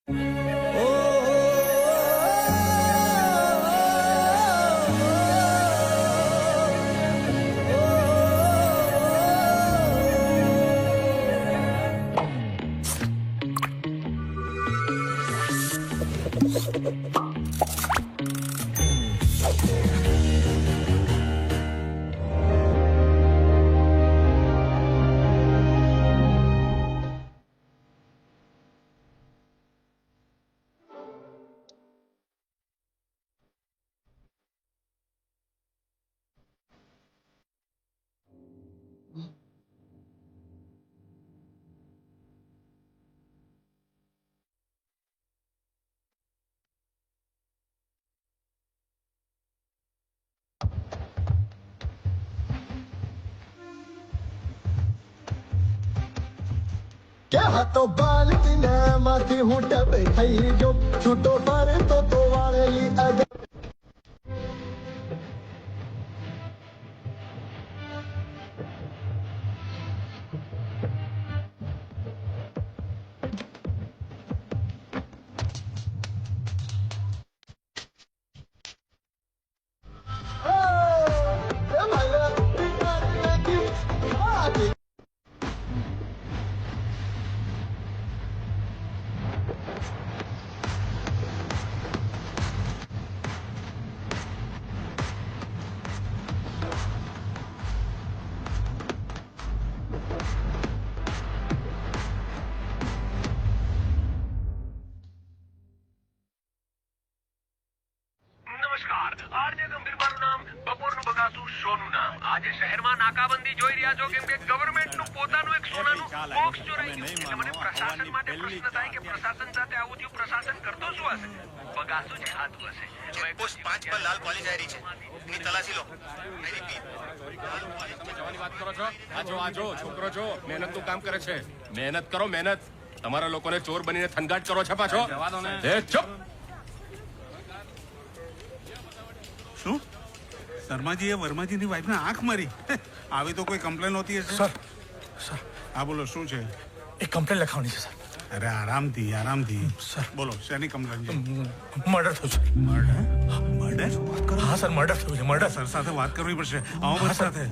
क्या तो बालती ने माथी हूँ टबे થઈ જો છૂટો પારે તો વાળેલી અગ આરજે ગંભીર મારું નામ, બપોરનું બગાસું શોનું નામ. આજે શહેરમાં નાકાબંધી જોઈ રહ્યા છો કેમ કે ગવર્નમેન્ટનું પોતાનું એક સોનાનું બોક્સ ચોરાઈ ગયું. એટલે મને પ્રશાસન માટે પ્રશ્ન થાય કે પ્રશાસન સાથે આવું થયું, પ્રશાસન કરતો શું હશે? બગાસું જ ખાતું હશે. પોસ્ટ 5 પર લાલ કોલી જારી છે, એની તલાશી લો. જવાની વાત કરો છો? આજો છોકરો છો, મહેનતનું કામ કરે છે. મહેનત કરો, મહેનત. તમારા લોકોને ચોર બનીને થનગાટ કરો છો પાછો. એ ચૂપ. શું શર્માજીએ વર્માજીની વાઈફને આંખ મારી? આવી તો કોઈ કમ્પ્લેન હોતી હશે. સર હા બોલો, શું છે? એક કમ્પ્લેન લખાવવાની છે સર. અરે આરામથી સર બોલો, શેની કમ્પ્લેન છે? મર્ડર થયું છે. મર્ડર? હા સર, મર્ડર થયું છે. મર્ડર સર સાથે વાત કરવી પડશે. આવો મારી સાથે.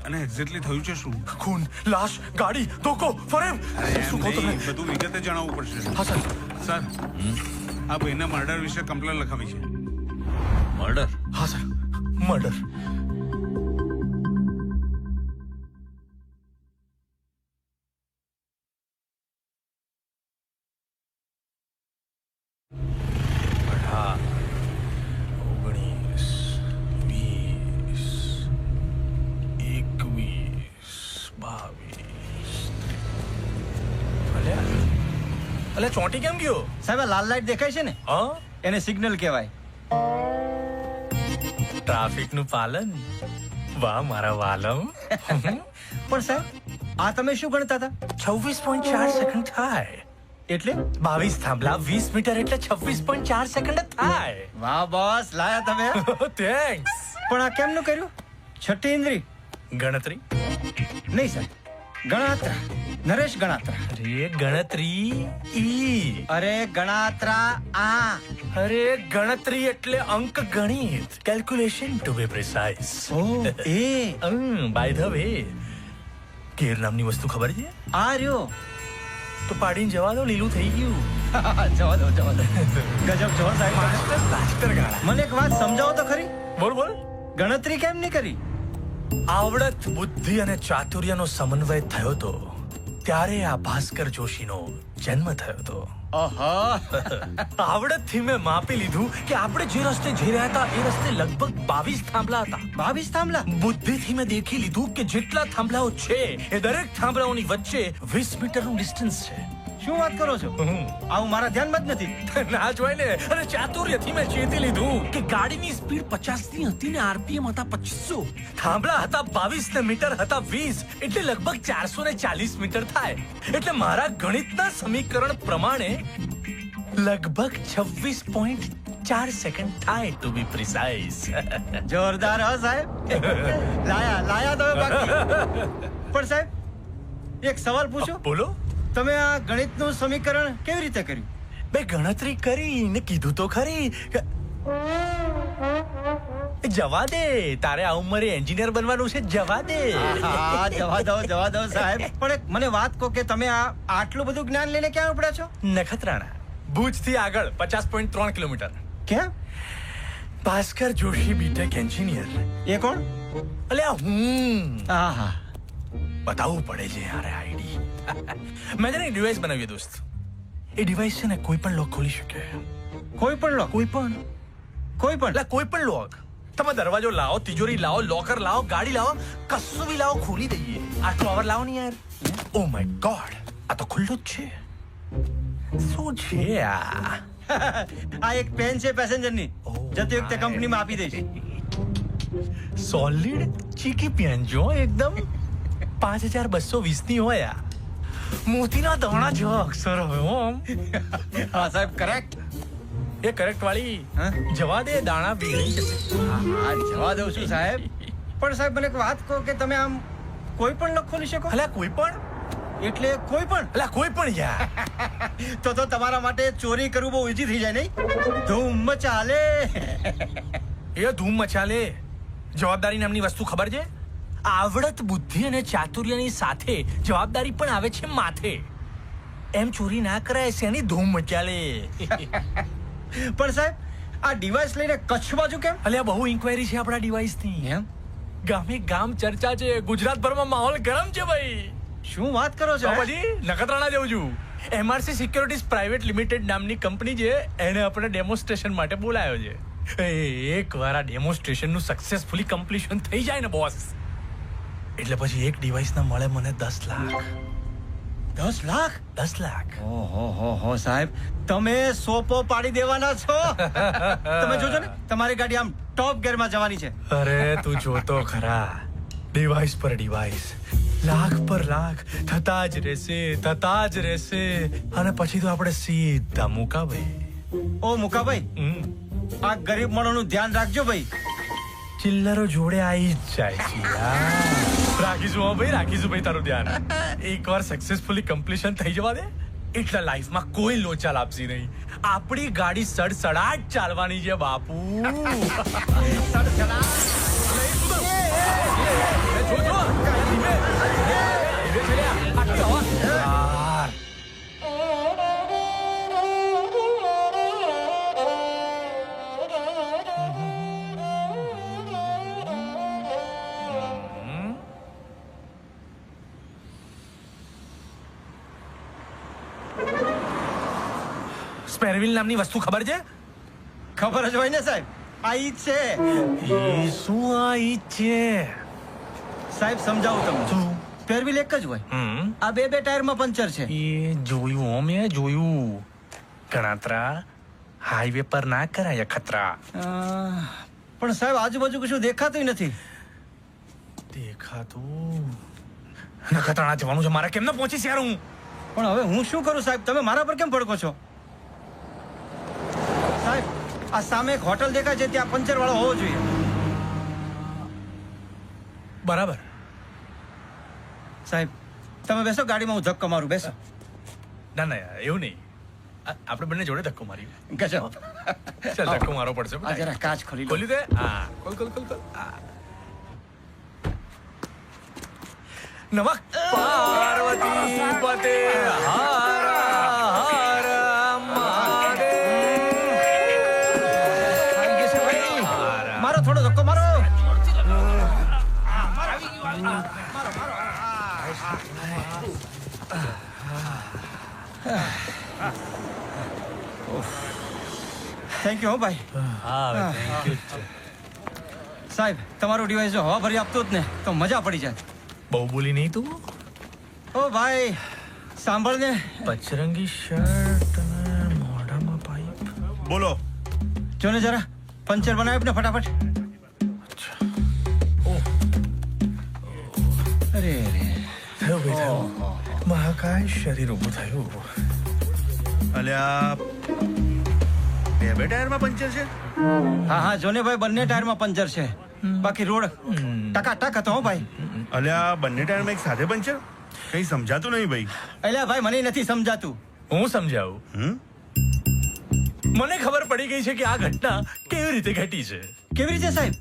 અને એક્ઝેક્ટલી થયું છે શું? ખૂન, લાશ, ગાડી, ધોકો, ફરેમ. શું કહું તમને? બધું વિગતે જણાવવું પડશે. હા સર. સર આ ભાઈના મર્ડર વિશે કમ્પ્લેન લખાવી છે. મર્ડર? હા સર, મર્ડર. અલે ચોંટી કેમ ગયો? સાહેબ લાલ લાઈટ દેખાય છે ને, હા એને સિગ્નલ કહેવાય. ટ્રાફિક નું પાલન. વાહ મારા વાલમ. પણ સાહેબ આ તમે શું ગણતા હતા? 26.4 સેકન્ડ થાય એટલે 22 થાંભલા 20 મીટર એટલે 26.4 સેકન્ડ થાય. વાહ બોસ, લાયા તમે. થેન્ક્સ. પણ આ કેમનું કર્યું? છઠ્ઠી ઇન્દ્રી ગણતરી નહીં સાહેબ, ગણાત્રા. નરેશ ગણાત્રા. અરે ગણતરી ઈ. અરે ગણાત્રા આ. અરે ગણતરી એટલે અંક ગણિત, calculation to be precise. Oh એ બાય ધ વે, કેર નામની વસ્તુ ખબર છે? આ રહ્યો. તો પાડીને જવા દો, લીલું થઈ ગયું. જવા દો ગજબ જો સાહેબ. માસ્ટર ગાળા. મને એક વાત સમજાવો તો ખરી. બોલ બોલ. ગણતરી કેમ નહીં કરી? આવડત, બુદ્ધિ અને ચાતુર્યનો સમન્વય થયો તો ત્યારે આ ભાસ્કર જોશીનો જન્મ થયો તો. આવડતથી મેં માપી લીધું કે આપણે જે રસ્તે જઈ રહ્યા હતા એ રસ્તે લગભગ 22 થાંભલા હતા. 22 થાંભલા? બુદ્ધિથી મેં દેખી લીધું કે જેટલા થાંભલાઓ છે એ દરેક થાંભલાઓની વચ્ચે 20 મીટરનું ડિસ્ટન્સ છે. શું વાત કરો છો? આવું મારા ધ્યાનમાં જ નથી. ના જ હોય ને. અને ચાતુર્યથી મેં ચેતી લીધું કે ગાડીની સ્પીડ 50 ની હતી ને આરપીએમ હતા 2500. થાંભલા હતા 22 ને મીટર હતા 20, એટલે લગભગ 440 મીટર થાય. એટલે મારા ગણિતના સમીકરણ પ્રમાણે લગભગ 26.4 સેકન્ડ થાય ટુ બી પ્રિસાઇઝ. જોરદાર હો સાહેબ. લાયા તમે બાકી. પણ સાહેબ એક સવાલ પૂછો. બોલો. તમે આ ગણિતનું સમીકરણ કેવી રીતે કર્યું? બે ગણતરી કરી ને કીધું તો ખરી જવા દે, તારે આ ઉંમરે એન્જિનિયર બનવાનું છે, જવા દે. હા, જવા દો સાહેબ. પણ એક મને વાત કહો કે તમે આટલું બધું જ્ઞાન લઈને ક્યાં ઉપડ્યા છો? નખત્રાણા, ભુજ થી આગળ 50.3 કિલોમીટર. ક્યાં? Bhaskar Joshi BTech engineer. એ કોણ? અલ્યા હું હા, બતાવવું પડે છે યાર આઈડી. મેં તને ડિવાઇસ બનાવ્યું દોસ્ત. એ ડિવાઇસ છે ને કોઈ પણ લોક ખોલી શકે. કોઈ પણ લોક? કોઈ પણ એટલે કોઈ પણ લોક. તમે દરવાજો લાવો, તિજોરી લાવો, લોકર લાવો, ગાડી લાવો, કશું બી લાવો, ખોલી દઈએ. આટલો અવર લાવો ને યાર. ઓ માય ગોડ, આ તો ખુલ્લું જ છે. શું છે આ? આ એક પેન છે પેસેન્જરની. જતી વખતે કંપનીમાં આપી દઈશ. સોલિડ ચીકી પેન જો એકદમ 5220 ની હોય. આ મોતીના દાણા જેવા અક્ષર હવે આમ. હા સાહેબ, કરેક્ટ. એ કરેક્ટ વાળી હા? જવા દે, દાણા બીગડી જશે. હા, જવા દઉં છું સાહેબ. પણ સાહેબ મને એક વાત કહો કે તમે આમ કોઈ પણ લોક ખોલી શકો? અલ્યા કોઈ પણ? એટલે કોઈ પણ? અલ્યા કોઈ પણ યાર. તો તમારા માટે ચોરી કરવું બહુ ઈઝી થઈ જાય નહીં? ધૂમ ચાલે. એ ધૂમ મચાલે. જવાબદારી નામની વસ્તુ ખબર છે? આવડત, બુદ્ધિ અને ચાતુર્યની સાથે જવાબદારી પણ આવે છે માથે. એમ ચોરી ના કરાય, શેની ધૂમ મચાલે. પણ સાહેબ આ ડિવાઇસ લઈને કચ્છ બાજુ કેમ? અલ્યા બહુ ઇન્ક્વાયરી છે આપણા ડિવાઇસની. એમ? ગામે ગામ ચર્ચા છે, ગુજરાતભરમાં માહોલ ગરમ છે ભાઈ. શું વાત કરો છો? તો પછી નખત્રાણા જવું છું. MRC સિક્યોરિટીઝ પ્રાઇવેટ લિમિટેડ નામની કંપની છે, એને આપણે ડેમોન્સ્ટ્રેશન માટે બોલાયો છે. એકવાર આ ડેમોન્સ્ટ્રેશનનું સક્સેસફુલી કમ્પ્લીશન થઈ જાય ને બોસ, એટલે પછી એક ડિવાઇસના મળે મને 10 લાખ. 10 લાખ? 10 લાખ. ઓહો સાહેબ, તમે સોપો પાડી દેવાના છો. તમે જોજો ને, તમારી ગાડી આમ ટોપ ગિયરમાં જવાની છે. અરે તું જોતો ખરા, ડિવાઇસ પર ડિવાઇસ, લાખ પર લાખ થતા જ રહેશે. અને પછી તો આપણે સીધા મુકાભાઈ. ઓ મુકાભાઈ, આ ગરીબ માણસનું ધ્યાન રાખજો ભાઈ. ચિલ્લરો જોડે આવી જ જાય છે યાર. રાખીશું ભાઈ તારું ધ્યાન. એકવાર સક્સેસફુલી કમ્પ્લીશન થઈ જવા દે એટલે લાઈફમાં કોઈ લોચા લાપસી નહીં. આપણી ગાડી સડસડાટ ચાલવાની છે બાપુ. સ્પેરવીલ નામની વસ્તુ ખબર છે? ખબર જ હોય ને સાહેબ, આ ઈ જ છે. એ શું આ ઈ છે? સાહેબ સમજાવું તમને. સ્પેરવીલ એક જ હોય. આ બે ટાયરમાં પંચર છે. એ જોયું મેં જોયું. ગણાત્રા હાઈવે પર ના કરાય ખતરા. પણ સાહેબ આજુબાજુ કશું દેખાતું નથી. દેખાતું નખત્રાણા જવાનું છે મારે. કેમ ન પહોંચીશ યાર હું? પણ હવે હું શું કરું સાહેબ? તમે મારા પર કેમ ભડકો છો? સાહેબ આ સામે એક હોટલ દેખાય છે, ત્યાં પંચર વાળો હોવો જોઈએ. બરાબર. સાહેબ તમે બેસો ગાડીમાં, હું ધક્કો મારું. બેસો. ના યાર એવું નહીં. આપણે બંને જોડે ધક્કો મારી. ગજબ. ચાલ ધક્કો મારવો પડશે. આ જરા કાચ ખોલી લો. ખોલી દે. હા ખોલ. હા. નમક પાર્વતી પતે હર હર મહાદેવ. મારો થોડો ધક્કો મારો. થેન્ક યુ હો ભાઈ. સાહેબ તમારું ડિવાઇસ જો હવા ભરી આપતો જ ને તો મજા પડી જાય. બહુ બોલી નહીં તું. ઓ ભાઈ સાંભળ ને. પચરંગી શર્ટ અને મોઢામાં પાઇપ. બોલો. જો ને જરા પંચર બનાવ ને ફટાફટ. અરે થયું ભાઈ થયું. મહાકાય શરીર ઊભું થયું. અલ્યા બે ટાયરમાં પંચર છે? હા જો ને ભાઈ, બંને ટાયરમાં પંચર છે. બાકી રોડ ટકાટક હતો હો ભાઈ. અલ્યા બંને ટાયરમાં એક સાથે પંચર? કઈ સમજાતું નહીં ભાઈ. અલ્યા ભાઈ મને નથી સમજાતું. હું સમજાવું. મને ખબર પડી ગઈ છે કે આ ઘટના કેવી રીતે ઘટી છે. કેવી રીતે સાહેબ?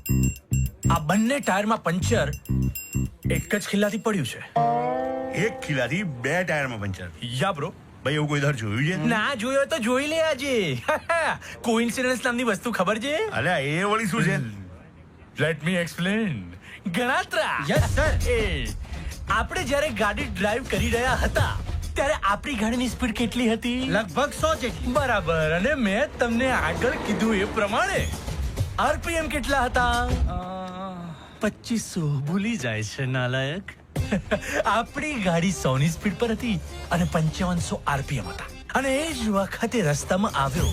આ બંને ટાયરમાં પંચર એક જ ખિલ્લાથી પડ્યું છે. એક ખીલાથી 2 ટાયરમાં પંચર. યા બ્રો. ભાઈ એવું કોઈ દર જોયું છે? ના જોયો હોય તો જોઈ લે આજે. કોઇન્સિડન્સ નામની વસ્તુ ખબર છે? અલ્યા એ વળી શું છે? Let me explain. Ganatra. Yes sir. એ આપણે જ્યારે ગાડી ડ્રાઈવ કરી રહ્યા હતા ત્યારે આપણી ગાડીની સ્પીડ કેટલી હતી? લગભગ 100 જેટલી. બરાબર. અને મેં તમને આગળ કીધું એ પ્રમાણે આરપીએમ કેટલા હતા? 2500. ભૂલી જાય છે નાલાયક. આપણી ગાડી 100 ની સ્પીડ પર હતી અને 5500 આરપીએમ હતા. અને એ જ વખતે રસ્તામાં આવ્યો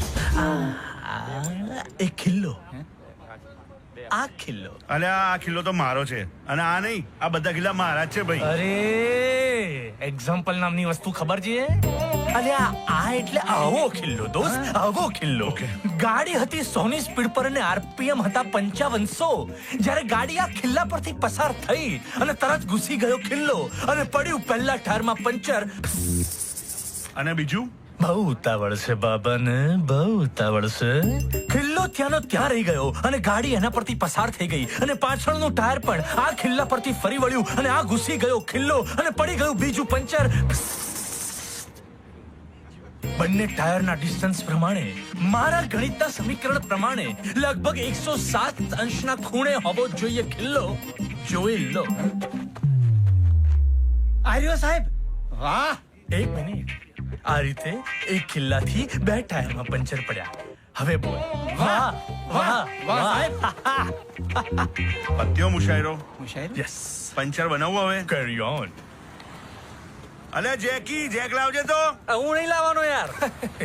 એક ખિલ્લો. આ ખિલ્લો. અલ્યા આ ખીલો તો મારો છે અને આ નહીં, આ બધા ખીલા મારા જ છે ભાઈ. અરે એક્ઝામ્પલ નામની વસ્તુ ખબર છે? અલ્યા આ એટલે આવો ખિલ્લો દોસ્ત, આવો ખિલ્લો. ગાડી હતી 100 ની સ્પીડ પર અને આરપીએમ હતા 5500. જ્યારે ગાડી આ ખિલ્લા પરથી પસાર થઈ અને તરત ઘૂસી ગયો ખિલ્લો અને પડ્યું પહેલા ટાયરમાં પંચર. અને બીજું? બહુ ઉતાવળ છે બાબાને, બહુ ઉતાવળ છે. ખિલ્લો ત્યાંનો ત્યાં રહી ગયો અને ગાડી એના પરથી પસાર થઈ ગઈ અને પાછળનું ટાયર પણ આ ખિલ્લા પરથી ફરી વળ્યું અને આ ઘૂસી ગયો ખિલ્લો અને પડી ગયું બીજું પંચર. બંને ટાયરના ડિસ્ટન્સ પ્રમાણે, મારા ગણિતના સમીકરણ પ્રમાણે લગભગ 107 અંશના ખૂણે હોવો જોઈએ ખિલ્લો. જોઈ લો. આર્યો સાહેબ. વાહ. એક મિનિટ. આ રીતે એક ખિલ્લાથી 2 ટાયરમાં પંચર પડ્યા. હવે બોલ. વાહ વાહ વાહ સાહેબ. પત્યો મુશાયરો. યસ. પંચર બનાવવું હવે? કેરી ઓન. અલ્યા જેક લાવજે તો. હું નહીં લાવવાનો યાર.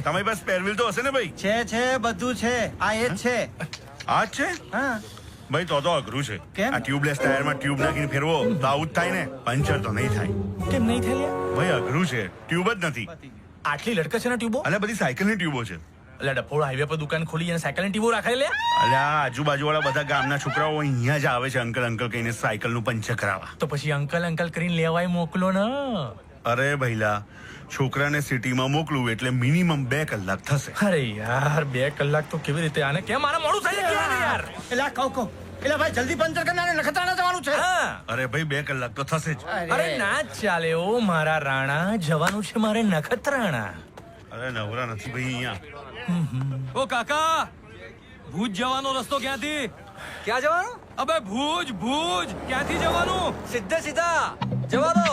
તમારી પાસે સ્પેરવીલ તો હશે ને ભાઈ? છે બધું છે. આ એ જ છે. આ જ છે? હા. ભાઈ તો અઘરું છે. કેમ? આ ટ્યુબલેસ ટાયરમાં ટ્યુબ નાખીને ફેરવો તો આવું જ થાય ને. પંચર તો નહીં થાય. કેમ નહીં થયા? ભાઈ અઘરું છે, ટ્યુબ જ નથી. આટલી લડકે છે ને ટ્યુબો. અલ્યા બધી સાયકલની ટ્યુબો છે. એટલે ડફોળ હાઈવે પર દુકાન ખોલી અને સાયકલની ટ્યુબો રાખે લે. અલ્યા આજુબાજુ વાળા બધા ગામના છોકરાઓ અહીંયા જ આવે છે અંકલ કહીને સાયકલનું પંચર કરાવવા. તો પછી અંકલ કરીને લેવાય મોકલો ને. અરે ભઈલા, છોકરાને સિટીમાં મોકલું એટલે મિનિમમ 2 કલાક થશે. અરે યાર 2 કલાક તો કેવી રીતે? આને કેમ મારે મોડું થઈ જાય યાર. એલા કહો એલા ભાઈ જલ્દી પંચર કરનારે નખત્રાણા જવાનું છે. હા. અરે ભાઈ 2 કલાક તો થશે જ. અરે ના ચાલે ઓ મારા રાણા, જવાનું છે મારે નખત્રાણા. અરે નવરા નથી ભાઈ અહીંયા. ઓ કાકા, ભુજ જવાનો રસ્તો ક્યાંથી? ક્યાં જવાનું? અબે ભુજ ક્યાંથી જવાનું? સીધા જવા દો.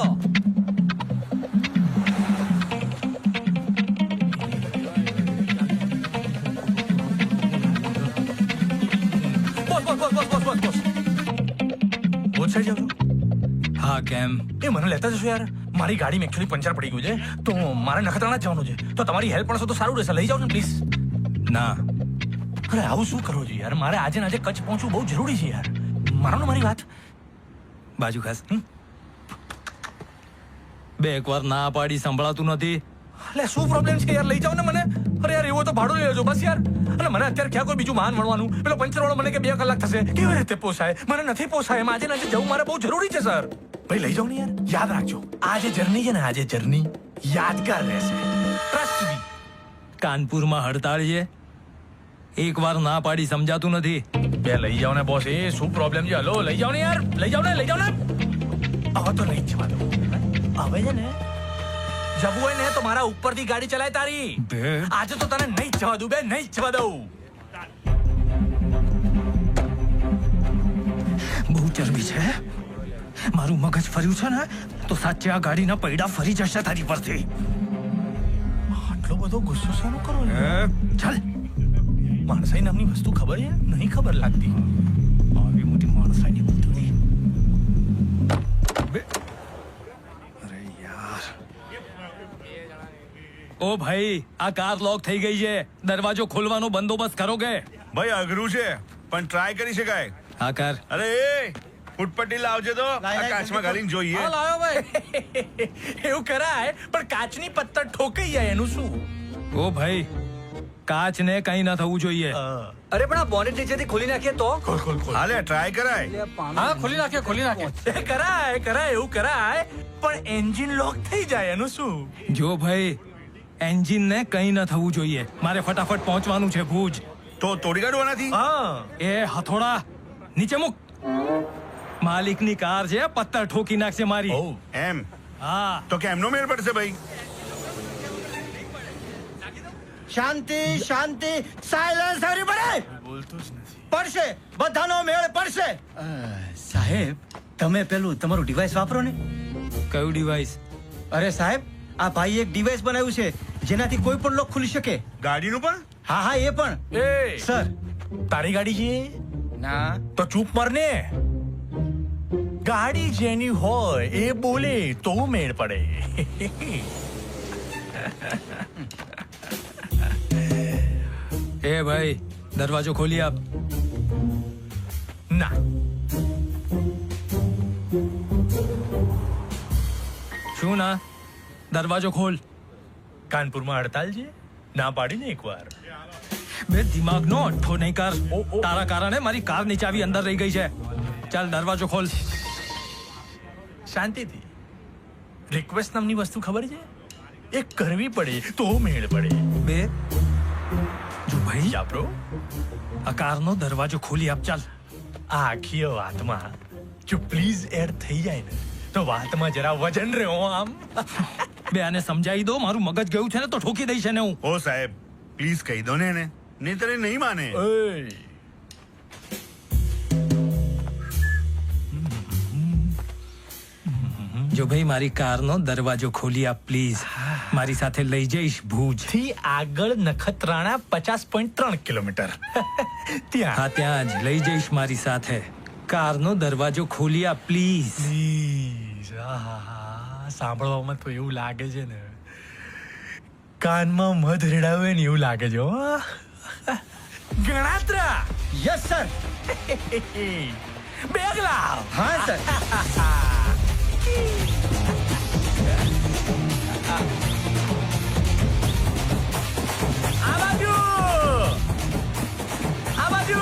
હા કેમ? એ મને લેતા જશો યાર. મારી ગાડીમાં એકચ્યુઅલી પંચર પડી ગયું છે તો મારે નખત્રાણા જવાનું છે. તો તમારી હેલ્પ પણ તો સારું રહેશે. લઈ જાઓ ને પ્લીઝ. ના. અરે આવું શું કરો છો યાર? મારે આજે ને આજે કચ્છ પહોંચવું બહુ જરૂરી છે યાર. માનો ને મારી વાત. બાજુ ખાસ. બે એકવાર ના પાડી સંભળાતું નથી. એટલે શું પ્રોબ્લેમ છે યાર? લઈ જાઓ ને મને. અરે યાર એવો તો ભાડું લઈ લેજો બસ યાર. અને મને અત્યારે ક્યાં કોઈ બીજું વાહન મળવાનું? પેલો પંચર વાળો મને કે 2 કલાક થશે. કેવી રીતે પોસાય? મને નથી પોસાય. એમ આજે ને આજે જવું મારે બહુ જરૂરી છે સર. ભાઈ લઈ જાઓ ને યાર. યાદ રાખજો, આ જે જર્ની છે ને, આ જે જર્ની યાદગાર રહેશે. Trust me. કાનપુરમાં હડતાળ છે. એકવાર ના પાડી સમજાતું નથી. બે લઈ જાઓ ને બોસ. એ શું પ્રોબ્લેમ છે? હલો લઈ જાઓ ને યાર. લઈ જાઓ ને. હવે તો નહીં જવા દો. હવે છે ને જવું હોય ને તો મારા ઉપરથી ગાડી ચલાય તારી. આજે તો તને નહીં જવા દઉં બે, નહીં જવા દઉં. બહુ ચરબી છે. મારું મગજ ફર્યું છે ને તો સાચે આ ગાડીના પૈડા ફરી જશે તારી પરથી. આટલો બધો ગુસ્સો શાનો કરો છો? ચાલ. માણસાઈ નામની વસ્તુ ખબર છે? નહીં ખબર લાગતી. આવી મોટી માણસાઈની બુદ્ધિ. અરે યાર. ઓ ભાઈ, આ કાર લોક થઈ ગઈ છે. દરવાજો ખોલવાનો બંદોબસ્ત કરો કે? ભાઈ અઘરું છે પણ ટ્રાય કરી શકાય. હા કર. અરે એ ફૂટપટ્ટી લાવજે તો. આ કાચમાં ગાલીને જોઈએ. હા લાવ્યો ભાઈ. એવું કરાય પણ કાચની પત્તર ઠોકાઈ જાય એનું શું? ઓ ભાઈ, કાચને કઈ ના થવું જોઈએ. અરે પણ આ બોનેટ નીચેથી ખોલી નાખીએ તો? ખોલ. હાલે ટ્રાય કરાય. હા ખોલી નાખીએ. કરાય એવું કરાય પણ એન્જિન લોક થઈ જાય એનું શું? જો ભાઈ, એન્જિન ને કઈ ન થવું જોઈએ. મારે ફટાફટ પહોંચવાનું છે ભુજ. તો તોડી કાઢવાનાથી હા એ હથોડા નીચે મૂક. માલિકની કાર છે, પત્તર ઠોકી નાખશે મારી. ઓ એમ હા, તો કેમનો મેળ પડશે ભાઈ? શાંતિ શાંતિ, સાયલન્સ એવરીબડી. બોલતો જ નથી. પડશે, બધાનો મેળ પડશે. સાહેબ, તમે પેલું તમારું ડિવાઇસ વાપરો ને. કયું ડિવાઇસ? અરે સાહેબ, આ ભાઈ એક ડિવાઇસ બનાવ્યું છે જેનાથી કોઈ પણ લોક ખુલી શકે. ગાડીનું પણ? હા હા, એ પણ. એ સર. તારી ગાડી છે? ના. તો ચૂપ મર ને. ગાડી જેની હોય એ બોલે તો મેળ પડે. એ ભાઈ, દરવાજો ખોલી આપ. ના શું ના? દરવાજો ખોલ. કાનપુરમાં હડતાલ છે, ના પાડીને એકવાર. બે દિમાગનો અઠ્ઠો નહીં કર. તારા કારણે મારી કારની ચાવી અંદર રહી ગઈ છે. ચાલ દરવાજો ખોલ. શાંતિથી. રિક્વેસ્ટ નામની વસ્તુ ખબર છે? એ કરવી પડે તો મેળ પડે. બે જો ભાઈ, જાપરો આ કારનો દરવાજો ખોલી આપ. ચાલ. આ આખી વાતમાં જો પ્લીઝ એડ થઈ જાય ને તો વાતમાં જરા વજન રહ્યો આમ. બે આને સમજાવી દો, મારું મગજ ગયું છે ને તો ઠોકી દઈશ ને હું. ઓ સાહેબ, પ્લીઝ કહી દો ને એને, નહીંતર એ નહીં માને. ઓય જો ભાઈ, મારી કારનો દરવાજો ખોલી આપ પ્લીઝ. મારી સાથે લઈ જઈશ ભુજ. થી આગળ નખત્રાણા 50.3 કિલોમીટર. ત્યાં હા, ત્યાં જ લઈ જઈશ મારી સાથે. કારનો દરવાજો ખોલી આપ પ્લીઝ. પ્લીઝ. સાંભળવામાં તો એવું લાગે છે ને, કાનમાં મધ રેડાવે ને એવું લાગે છે. હો. Ganatra yes sir. બેગ લાવ. હા સર. આ બાજુ આ બાજુ.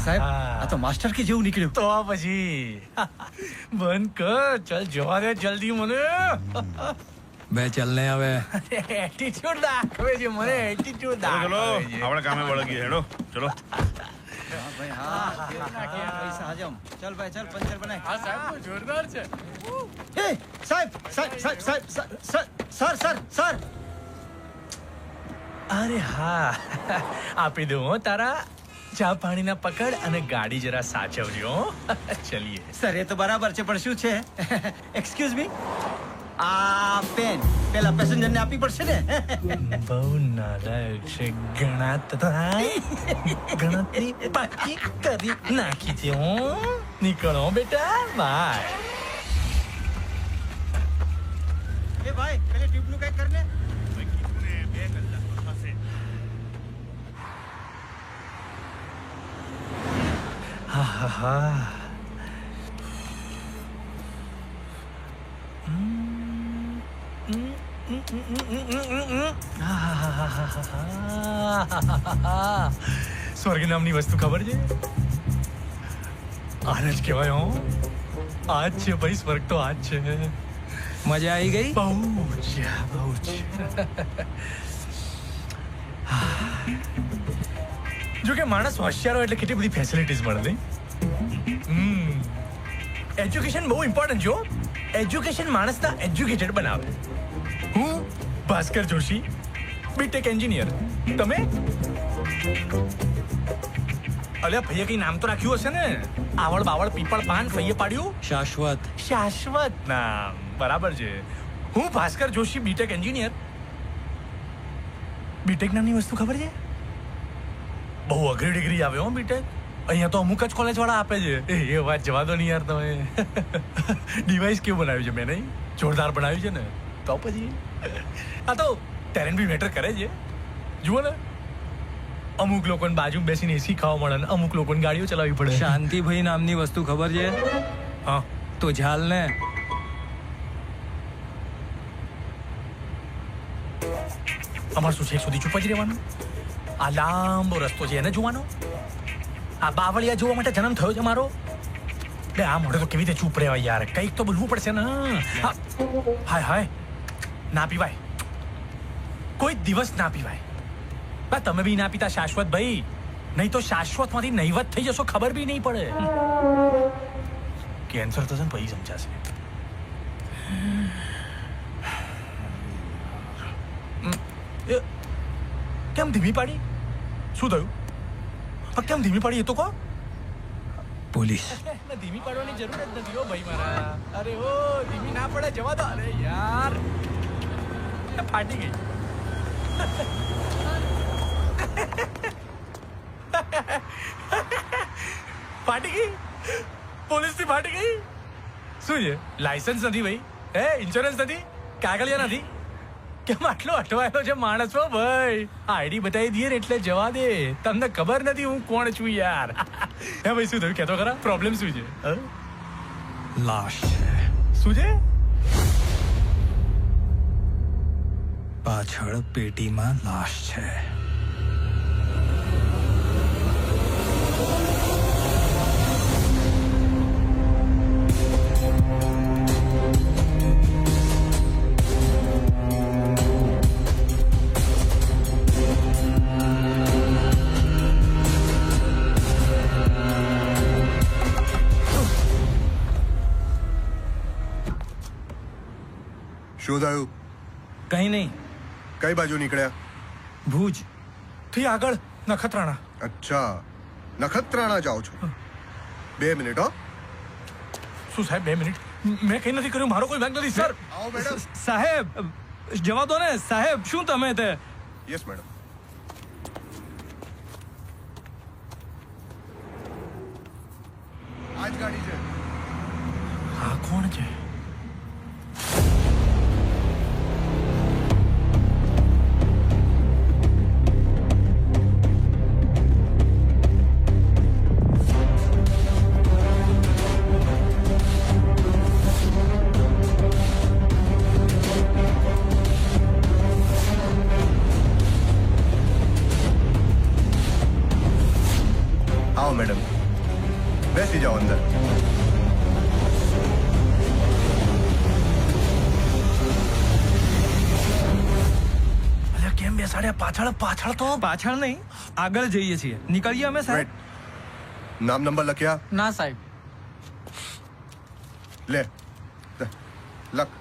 સાહેબ, આ તો માસ્ટર કે જેવું નીકળ્યું. તો પછી બંધ કર. ચલ જવા દે જલ્દી મને. બે ચલ ને હવે. એટીટ્યુડ દાખવે છે મને. એટીટ્યુડ ચલો દાખવે છે. આપણે કામે વળગીએ. હેડો ચલો. ભાઈ હા, પૈસા હજમ. ચાલ ભાઈ, ચાલ પંચર બનાય. આ સાહેબ તો જોરદાર છે. એ સાહેબ સાહેબ સાહેબ સાહેબ સર સર સર. અરે હા, આપી દઉં હો તારા ચા પાણીના પકડ અને ગાડી જરા સાચવજો. ચલીએ. સર એ તો બરાબર છે, પણ શું છે? એક્સક્યુઝ મી, આ પેન પેલા પેસેન્જર ને આપવી પડશે ને. બહુ નાલાયક છે. ગણતરી પાકી કરી નાખી છે હું. નીકળો બેટા. બાય. એ ભાઈ, પેલે ટ્યુબ નું કઈ કર ને. સ્વર્ગ નામની વસ્તુ ખબર છે? આને જ કહેવાય. હો, આજ છે ભાઈ, સ્વર્ગ તો આજ છે. મજા આવી ગઈ? બહુ જ બહુ જ. જો કે માણસ હોશિયાર હોય એટલે કેટલી બધી ફેસિલિટીઝ મળે નહીં. એજ્યુકેશન બહુ ઇમ્પોર્ટન્ટ જો. એજ્યુકેશન માણસના એજ્યુકેટેડ બનાવે. હું ભાસ્કર જોશી, બીટેક એન્જિનિયર. તમે? અલ્યા ભૈયા કઈ નામ તો રાખ્યું હશે ને? આવળ બાવળ પીપળ પાન ફઈએ પાડ્યું? શાશ્વત. શાશ્વત નામ. બરાબર છે. હું Bhaskar Joshi, BTech engineer. BTech નામની વસ્તુ ખબર છે? બહુ અઘરી ડિગ્રી આવે હો બીટેક. અહીંયા તો અમુક જ કોલેજ વાળા આપે છે. એ વાત જવા દો નહીં યાર તમે. ડિવાઇસ કેવું બનાવ્યું છે મેં? નહીં જોરદાર બનાવ્યું છે ને. તો પછી આ તો ટેલેન્ટ બી મેટર કરે છે. જુઓ ને, અમુક લોકોને બાજુ બેસીને એસી ખાવા મળે ને અમુક લોકોને ગાડીઓ ચલાવવી પડે. શાંતિભાઈ નામની વસ્તુ ખબર છે? હા તો ઝાલ ને. અમારે શું છે સુધી ચૂપ જ રહેવાનું? આ લાંબો રસ્તો છે એને જોવાનો? આ બાવળિયા જોવા માટે જન્મ થયો છે મારો? બે આ મોઢે તો કેવી રીતે ચૂપ રહેવાય યાર? કંઈક તો બોલવું પડશે ને. હાય હાય, ના પીવાય, કોઈ દિવસ ના પીવાય. બા તમે બી ના પીતા શાશ્વત ભાઈ, નહીં તો શાશ્વતમાંથી નહીવત થઈ જશો, ખબર બી નહીં પડે. કેન્સર થશે ને પછી સમજાશે. કેમ ધીમી પાડી? શું થયું? કેમ ધીમી પાડી એ તો કહો. પોલીસ. ધીમી પાડવાની જરૂર જ નથી હો ભાઈ મારા. અરે ઓ ધીમી ના પડે, જવા દો. અરે યાર ફાટી ગઈ. ફાટી ગઈ, પોલીસ થી ફાટી ગઈ. શું છે? લાયસન્સ નથી ભાઈ, ઇન્સ્યોરન્સ નથી, કાગળિયા નથી. કેમ આટલો અટવાયેલો છે માણસ? ભાઈ આઈડી બતાવી દઈએ ને એટલે જવા દે. તમને ખબર નથી હું કોણ છું યાર. હે ભાઈ શું થયું? કહેતો ખરા, પ્રોબ્લેમ શું છે? લાશ છે. શું છે? પાછળ પેટીમાં લાશ છે. શું થયું? કઈ નહીં. કઈ બાજુ નીકળ્યા? ભુજ થી આગળ નખત્રાણા. અચ્છા, નખત્રાણા જાઓ છો? 2 મિનિટ હો. શું સાહેબ 2 મિનિટ? મેં કઈ નથી કર્યું, મારો કોઈ વાંક નથી સર. આવો મેડમ. સાહેબ જવા દો ને સાહેબ. શું તમે તે? Yes madam. આ જ ગાડી છે. આ કોણ છે? આવો મેડમ, બેસી જાઓ અંદર. અલ્યા કેમ બેસાડ્યા પાછળ? પાછળ તો પાછળ નહીં, આગળ જઈએ છીએ. નીકળીએ અમે સાહેબ. વેટ, નામ નંબર લખ્યા? ના સાહેબ. લે લખ.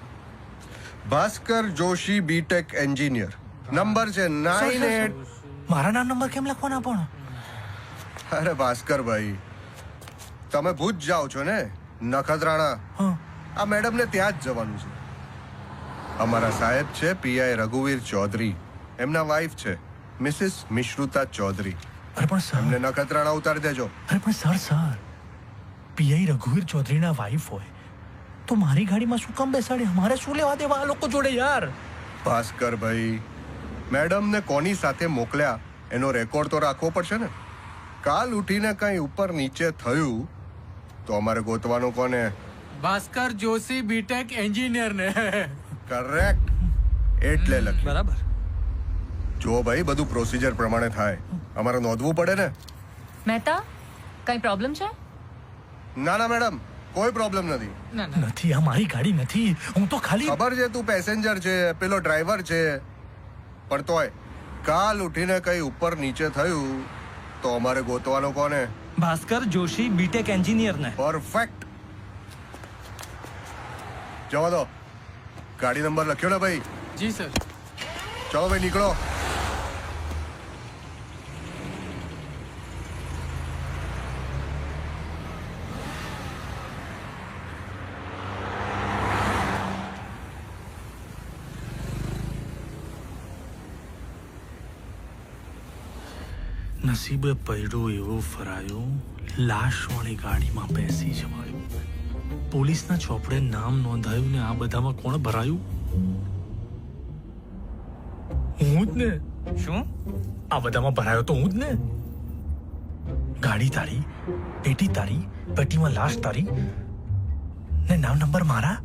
Bhaskar Joshi, BTech engineer. Number છે 98. મારા નામ નંબર કેમ લખવાના પણ? અરે ભાસ્કર ભાઈ, તમે ભુજ જાઓ છો ને, નખત્રાણા. હા. આ મેડમ ને ત્યાં જ જવાનું છે. અમારા સાહેબ છે પીઆઈ રઘુવીર ચૌધરી, એમના વાઇફ છે મિસિસ મિશ્રુતા ચૌધરી. અરે પણ સર, એમને નખત્રાણા ઉતારી દેજો. અરે પણ સર પીઆઈ રઘુવીર ચૌધરીના વાઇફ હોય તો મારી ગાડીમાં શું કામ બેસાડે? અમારે શું લેવા દેવા આ લોકો જોડે યાર? ભાસ્કર ભાઈ, મેડમ ને કોની સાથે મોકલ્યા એનો રેકોર્ડ તો રાખવો પડશે ને. કાલ ઉઠીને કઈ ઉપર નીચે થયું તો અમારે ગોતવાનું કોને? ભાસ્કર જોશી બીટેક એન્જિનિયર ને. કરેક્ટ, એટલે લખ્યું. બરાબર. જો ભાઈ, બધું પ્રોસિજર પ્રમાણે થાય, અમારે નોંધવું પડે ને. મહેતા, કઈ પ્રોબ્લેમ છે? ના ના મેડમ, કોઈ પ્રોબ્લેમ નથી. નથી, આ મારી ગાડી નથી. હું તો ખાલી ખબર છે તું પેસેન્જર છે, પેલો ડ્રાઈવર છે, પણ તોય કાલ ઉઠીને કઈ ઉપર નીચે થયું તો અમારે ગોતવાનો કોને? ભાસ્કર જોશી બીટેક એન્જિનિયર ને. પરફેક્ટ. જવા દો. ગાડી નંબર લખ્યો ને ભાઈ? જી સર. ચલો ભાઈ નીકળો. નસીબે પૈડું એવું ફરાયું, લાશવાળી ગાડીમાં બેસી જવાયું. પોલીસના ચોપડે નામ નોંધાયું ને આ બધામાં કોણ ભરાયું? હું જ ને. શું? આ બધામાં ભરાયો તો હું જ ને. ગાડી તારી, પેટી તારી, પેટીમાં લાશ તારી ને નામ નંબર મારા.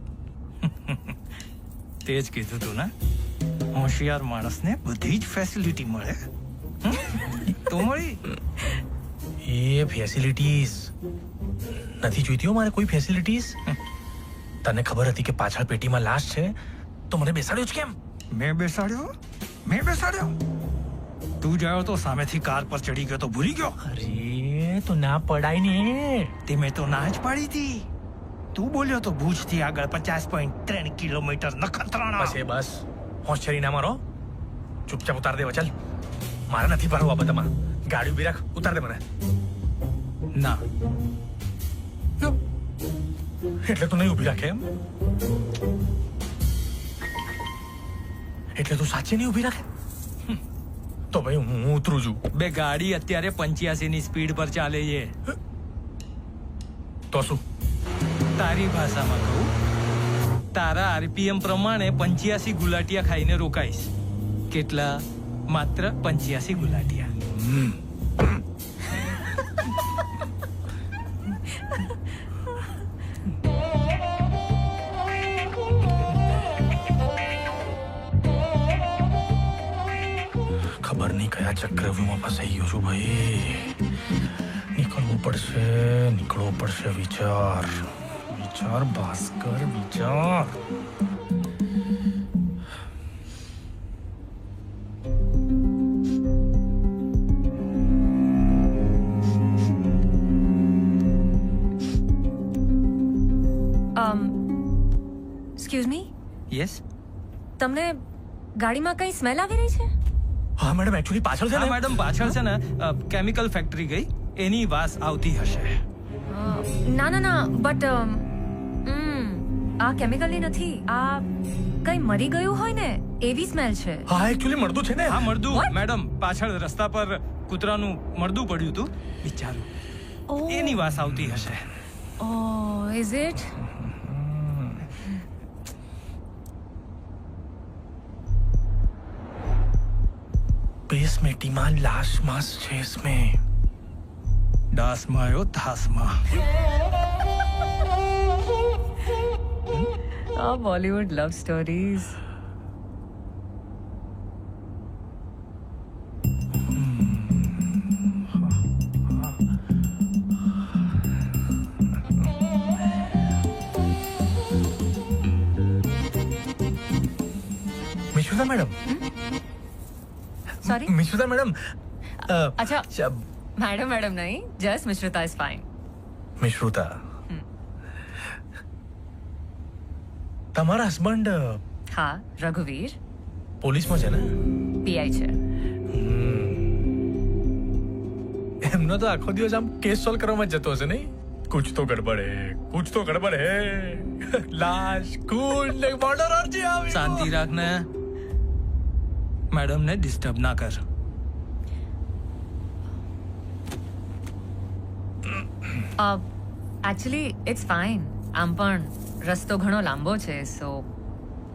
તે જ કીધું તું ને, હોશિયાર માણસને બધી જ ફેસિલિટી મળે. તો મળી. એ ફેસિલિટીઝ નથી જોઈતી હો મારે કોઈ ફેસિલિટીઝ. તને ખબર હતી કે પાછળ પેટીમાં લાશ છે તો મને બેસાડ્યો જ કેમ? મેં બેસાડ્યો? તું જાયો તો સામેથી કાર પર ચડી ગયો તો ભૂલી ગયો? અરે તો ના પડાય ને. તે મેં તો ના જ પાડી હતી. તું બોલ્યો તો ભુજથી આગળ 50.3 કિલોમીટર નખત્રાણા. બસ એ બસ હોશિયારી ના મારો. ચૂપચાપ ઉતાર દે ચાલ. મારે નથી ભરવું આ બધામાં. ગાડી ઉભી રાખ, ઉતાર દે મને. ના. એટલે તું નહીં ઉભી રાખે એમ? એટલે તું સાચી નહીં ઉભી રાખે? તો ભાઈ હું ઉતરું છું. બે ગાડી અત્યારે 85 ની સ્પીડ પર ચાલે છે. તો શું? તારી ભાષામાં કહું, તારા આરપીએમ પ્રમાણે 85 ગુલાટિયા ખાઈને રોકાઈશ. કેટલા? માત્ર 85 ગુલાટિયા. ખબર નહીં કયા ચક્રવ્યૂહમાં ફસાઈ ગયો છું ભાઈ. નીકળવું પડશે. વિચાર ભાસ્કર, વિચાર. Excuse me, yes. તમને ગાડીમાં કઈ સ્મેલ આવી રહી છે? હા મેડમ, એકચ્યુઅલી પાછળ છે હા ને. મેડમ, પાછળ છે ને કેમિકલ ફેક્ટરી ગઈ, એની વાસ આવતી હશે. ના બટ આ કેમિકલની નથી. આ કઈ મરી ગયું હોય ને એવી સ્મેલ છે. હા એકચ્યુઅલી મળતું છે ને. હા મળદું. What? મેડમ, પાછળ રસ્તા પર કૂતરાનું મળદું પડ્યું હતું, બિચારું. એની વાસ આવતી હશે. ઓહ, ઇઝ ઇટ? बेसमेंटी लाश मास છે इसमें. દાસમાં આવ્યો તાસમાં. આ Bollywood love stories. Mishuda madam. Sorry, Mishuda madam. અચ્છા, મેડમ નહીં, just Mishruta is fine. Mishruta, તમારા હસબન્ડ હા, રઘુવીર પોલીસમાં છે ને? પીઆઈ છે. એમનો તો આખો દિવસ આમ કેસ સોલ્વ કરવામાં જ જતો હશે નહીં? कुछ तो गड़बड़ है. लाश खून ने मर्डर अर्जी આવી. શાંતિ રાખને. મેડમ ને ડિસ્ટર્બ ના કર. Actually it's fine. આમ પણ રસ્તો ઘણો લાંબો છે, so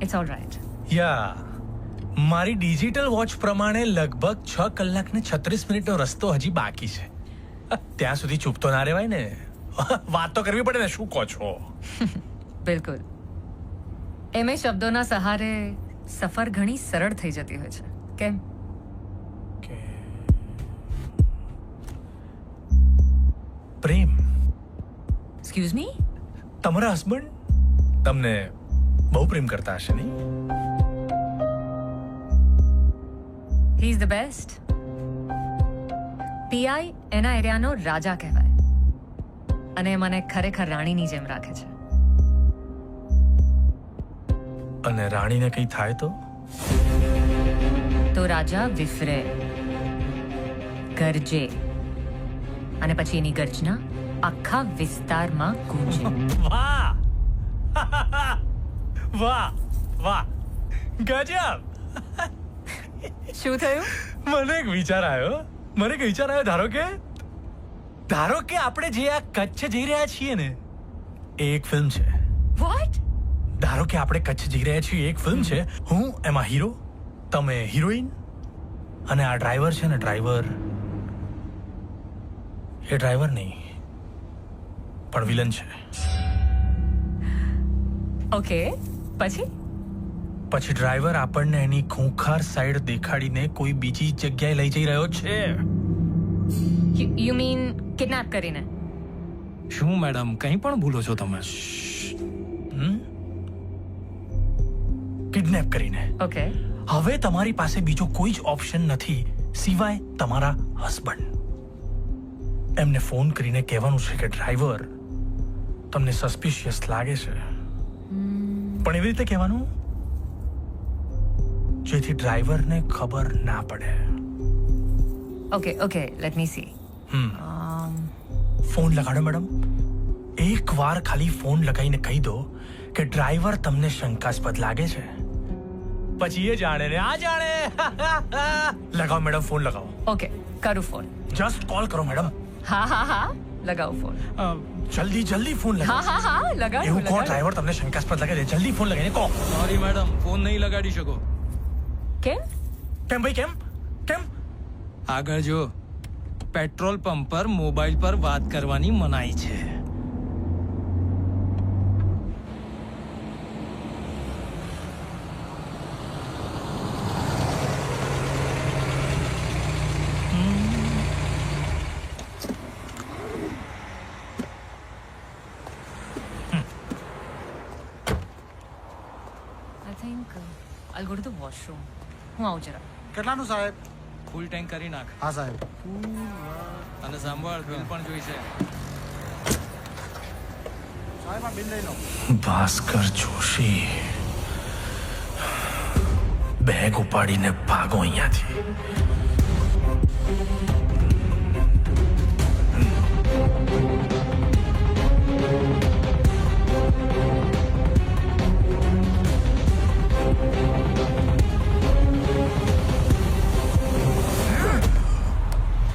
it's all right. Yeah, મારી ડિજિટલ વોચ પ્રમાણે લગભગ 6 કલાક ને 36 મિનિટનો રસ્તો હજી બાકી છે. ત્યાં સુધી ચૂપ તો ના રહેવાય ને. વાત તો કરવી પડે ને. શું કહો છો? બિલકુલ. એમે શબ્દોના સહારે સફર ઘણી સરળ થઈ જતી હોય છે. કેમ? પ્રેમ. એક્સક્યુઝ મી, તમારા હસબન્ડ તમને બહુ પ્રેમ કરતા હશે નહીં? He is the best. PI એના એરિયાનો રાજા કહેવાય અને મને ખરેખર રાણીની જેમ રાખે છે. અને રાણીને કંઈ થાય તો રાજા વિફરે, ગરજે અને પછી એની ગર્જના આખા વિસ્તારમાં ગૂંજે. વાહ વાહ વાહ, ગજબ. શું થયું? મને એક વિચાર આવ્યો. ધારો કે આપણે જે આ કચ્છ જઈ રહ્યા છીએ ને એ એક ફિલ્મ છે. વોટ? ધારો કે આપણે કચ્છ જઈ રહ્યા છીએ, એક ફિલ્મ છે. હું એમાં હીરો, તમે હિરોઈન, અને આ ડ્રાઈવર છે ને ડ્રાઈવર, એ ડ્રાઈવર નહીં પણ વિલન છે. ઓકે, પછી ડ્રાઈવર આપણને એની ખૂંખાર સાઈડ દેખાડીને કોઈ બીજી જગ્યાએ લઈ જઈ રહ્યો છે. યુ મીન કિડનેપ કરીને? શું મેડમ, કંઈ પણ ભૂલો છો તમે? કિડનેપ કરીને. ઓકે. હવે તમારી પાસે બીજો કોઈ જ ઓપ્શન નથી સિવાય તમારા હસબન્ડ. એમને ફોન કરીને કહેવાનું છે કે ડ્રાઈવર તમને સસ્પિશિયસ લાગે છે, પણ એવી રીતે કહેવાનું જેથી ડ્રાઈવરને ખબર ના પડે. Okay, let me C. Phone લગાડો મેડમ. એક વાર ખાલી ફોન લગાવીને કહી દો કે ડ્રાઈવર તમને શંકાસ્પદ લાગે છે, પછી એ જાણે ને આ જાણે. લગાવો મેડમ, ફોન લગાવો. ઓકે, કરું ફોન. જસ્ટ કોલ કરો મેડમ. હા, લગાવો ફોન. જલ્દી ફોન લગાવો. હા, લગાડો. એવું કોણ ડ્રાઈવર તમને શંકાસ્પદ લાગે છે? જલ્દી ફોન લગાવીને કહો. સોરી મેડમ, ફોન નહીં લગાડી શકો. કેમ ભાઈ કેમ? આગળ જો, પેટ્રોલ પંપ પર મોબાઈલ પર વાત કરવાની મનાઈ છે. I think I'll go to the washroom. હું આવું જરા. કેટલાનું સાહેબ? ફૂલ ટેન્ક કરી નાખ. હા સાહેબ. અને સાંભળ, બિલ પણ જોઈ છે. સાહેબ આ બિલ લઈ લો. ભાસ્કર જોશી, બેગ ઉપાડીને ભાગો અહીંયાથી.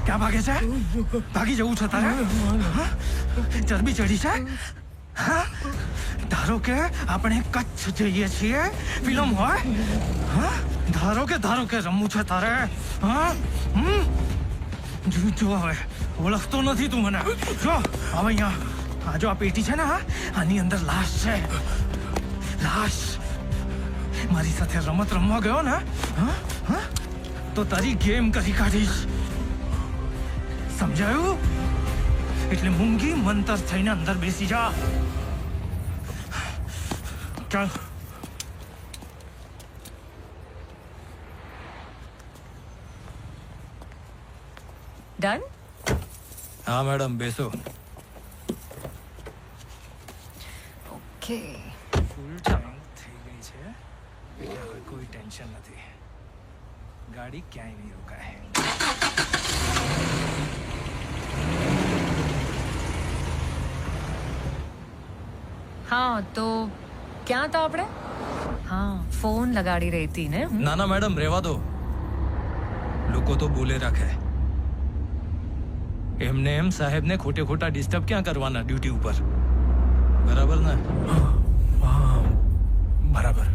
ક્યાં ભાગે છે? ભાગી જવું છે તારે? ચરબી ચડી છે? ધારો કે આપણે કચ્છ જઈએ છીએ, ફિલ્મ હોય. ધારો કે રમવું છે તારે? જો હવે ઓળખતો નથી તું મને. જો હવે અહીંયા આ જો આ પેટી છે ને, આની અંદર લાશ છે. લાશ. મારી સાથે રમત રમવા ગયો ને તો તારી ગેમ કરી કાઢીશ. સમજાયું? એટલે મૂંગી મંતર થઈને અંદર બેસી જા. ચાલ. ડન? હા મેડમ, બેસો. ઓકે. ફૂલ ટાઈમ થઈ ગઈ છે એટલે હવે કોઈ ટેન્શન નથી. ગાડી ક્યાંય નહીં રોકાય. હા, તો ક્યાં હતા આપણે? હા, ફોન લગાડી રહી હતી ને. ના મેડમ, રહેવા દો. લોકો તો બોલે રાખે. એમને એમ સાહેબને ખોટા ડિસ્ટર્બ ક્યાં કરવાના ડ્યુટી ઉપર. બરાબર ને? બરાબર.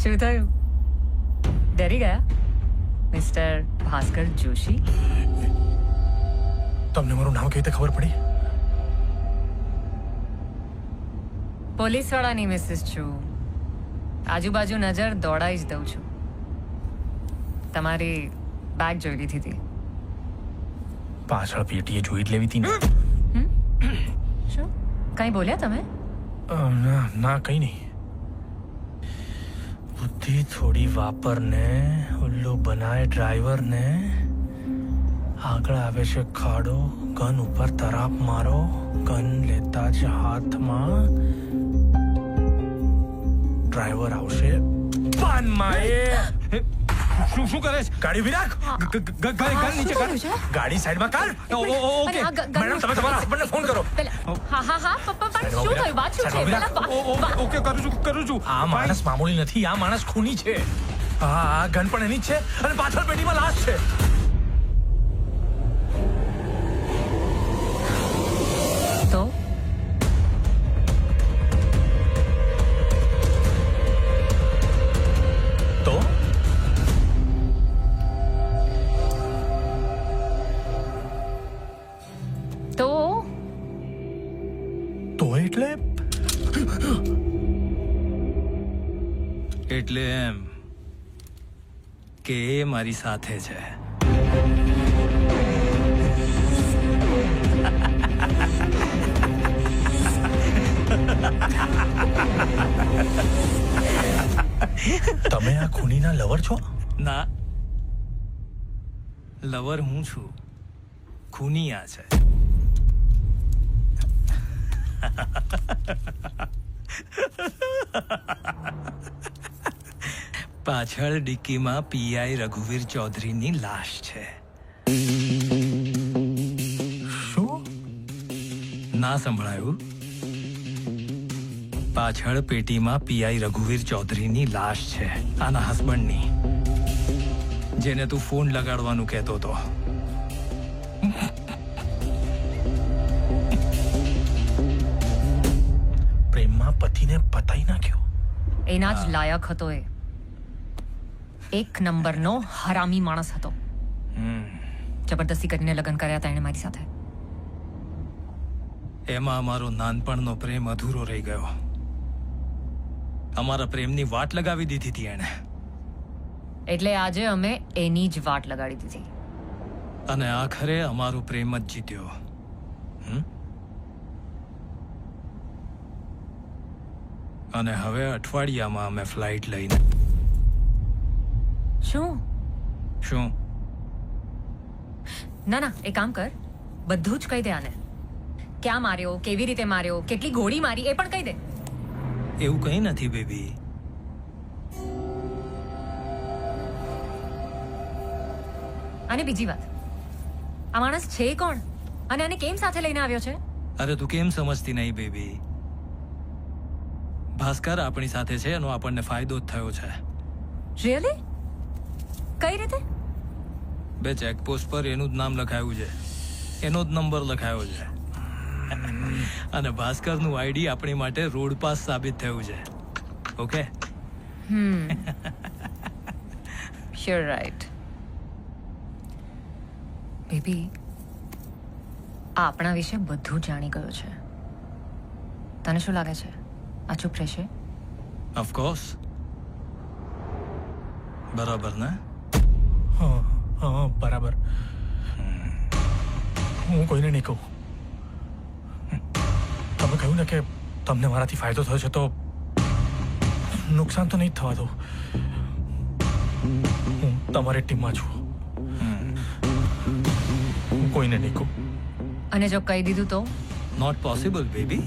શું થયું? ડરી ગયા મિસ્ટર ભાસ્કર જોશી? તમને મારું નામ કેવી રીતે ખબર પડી? પોલીસ વાળાની મિસિસ છું. આજુબાજુ નજર દોડાઈ જ દઉં છું. તમારી બેગ જોઈ લીધી હતી. પાછળ પેટીએ જોઈ જ લેવી હતી ને. શું કંઈ બોલ્યા તમે? ના કંઈ નહીં. બુદ્ધિ થોડી વાપરને ઉલ્લુ બનાય ડ્રાઈવરને. આગળ આવે છે ખાડો, ગન ઉપર તરાપ મારો, ગન લેતા જ હાથમાં ડ્રાઈવર આવશે પાનમાં. શું શું કરે છે? ગાડી ઉભી રાખ. ગાડી નીચે કર. ગાડી સાઈડમાં કર. ઓકે મેડમ, તમે તમારા હસબન્ડને ફોન કરો. હા પપ્પા, પણ શું થયું? વાત શું છે? ઓકે કરું છું. આ માણસ મામૂલી નથી, આ માણસ ખૂની છે. હા, ગન પણ એની જ છે અને પાછળ પેટીમાં લાશ છે. તો એટલે એમ કે એ મારી સાથે છે. તમે આ ખૂનીના લવર છો? ના, લવર હું છું, ખૂની આ છે. પાછળ ડિક્કીમાં પીઆઈ રઘુવીર ચૌધરીની લાશ છે. શું? ના સંભળાયું? પાછળ પેટીમાં પીઆઈ રઘુવીર ચૌધરીની લાશ છે, આના હસબન્ડની, જેને તું ફોન લગાડવાનું કહેતો હતો. પ્રેમમાં પતિને પતાઈ નાખ્યો. એના જ લાયક હતો એ. એક નંબરનો હરામી માણસ હતો. જબરદસ્તી કરીને લગ્ન કર્યા હતા એને મારી સાથે. એમાં અમારો નાનપણનો પ્રેમ અધૂરો રહી ગયો. અમારા પ્રેમની વાટ લગાવી દીધી હતી એણે. એટલે આજે અમે એની જ વાટ લગાડી દીધી. અને આખરે અમારો પ્રેમ જ જીત્યો. અને હવે અઠવાડિયામાં અમે ફ્લાઇટ લઈને. શું? ના, એ કામ કર, બધું જ કહી દે આને. ક્યાં માર્યો, કેવી રીતે માર્યો, કેટલી ગોળી મારી, એ પણ કહી દે. એવું કંઈ નથી બેબી. અને બીજી વાત, આ માણસ છે કોણ અને આને કેમ સાથે લઈને આવ્યો છે? અરે તું કેમ સમજતી નહીં બેબી? ભાસ્કર આપણી સાથે છે, એનો આપણને ફાયદો જ થયો છે. રિયલી? કઈ રીતે? બે ચેકપોસ્ટ પર એનું જ નામ લખાયું છે, એનો જ નંબર લખાયો છે. અને ભાસ્કરનું આઈડી આપણી માટે રોડ પાસ સાબિત થયું છે. ઓકે? Sure, right. બેબી, આ આપણા વિશે બધું જાણી ગયો છે. તને શું લાગે છે, આ ચૂપ રહેશે? ઓફકોર્સ. બરાબર ને? હા, બરાબર. હું કોઈને નહીં કહું. તમે કહ્યું ને કે તમને મારાથી ફાયદો થયો છે, તો નુકસાન તો નહીં જ થવા દો. હું તમારી ટીમમાં છું. હું કોઈને નહીં કહું. અને જો કહી દીધું તો? Not possible baby.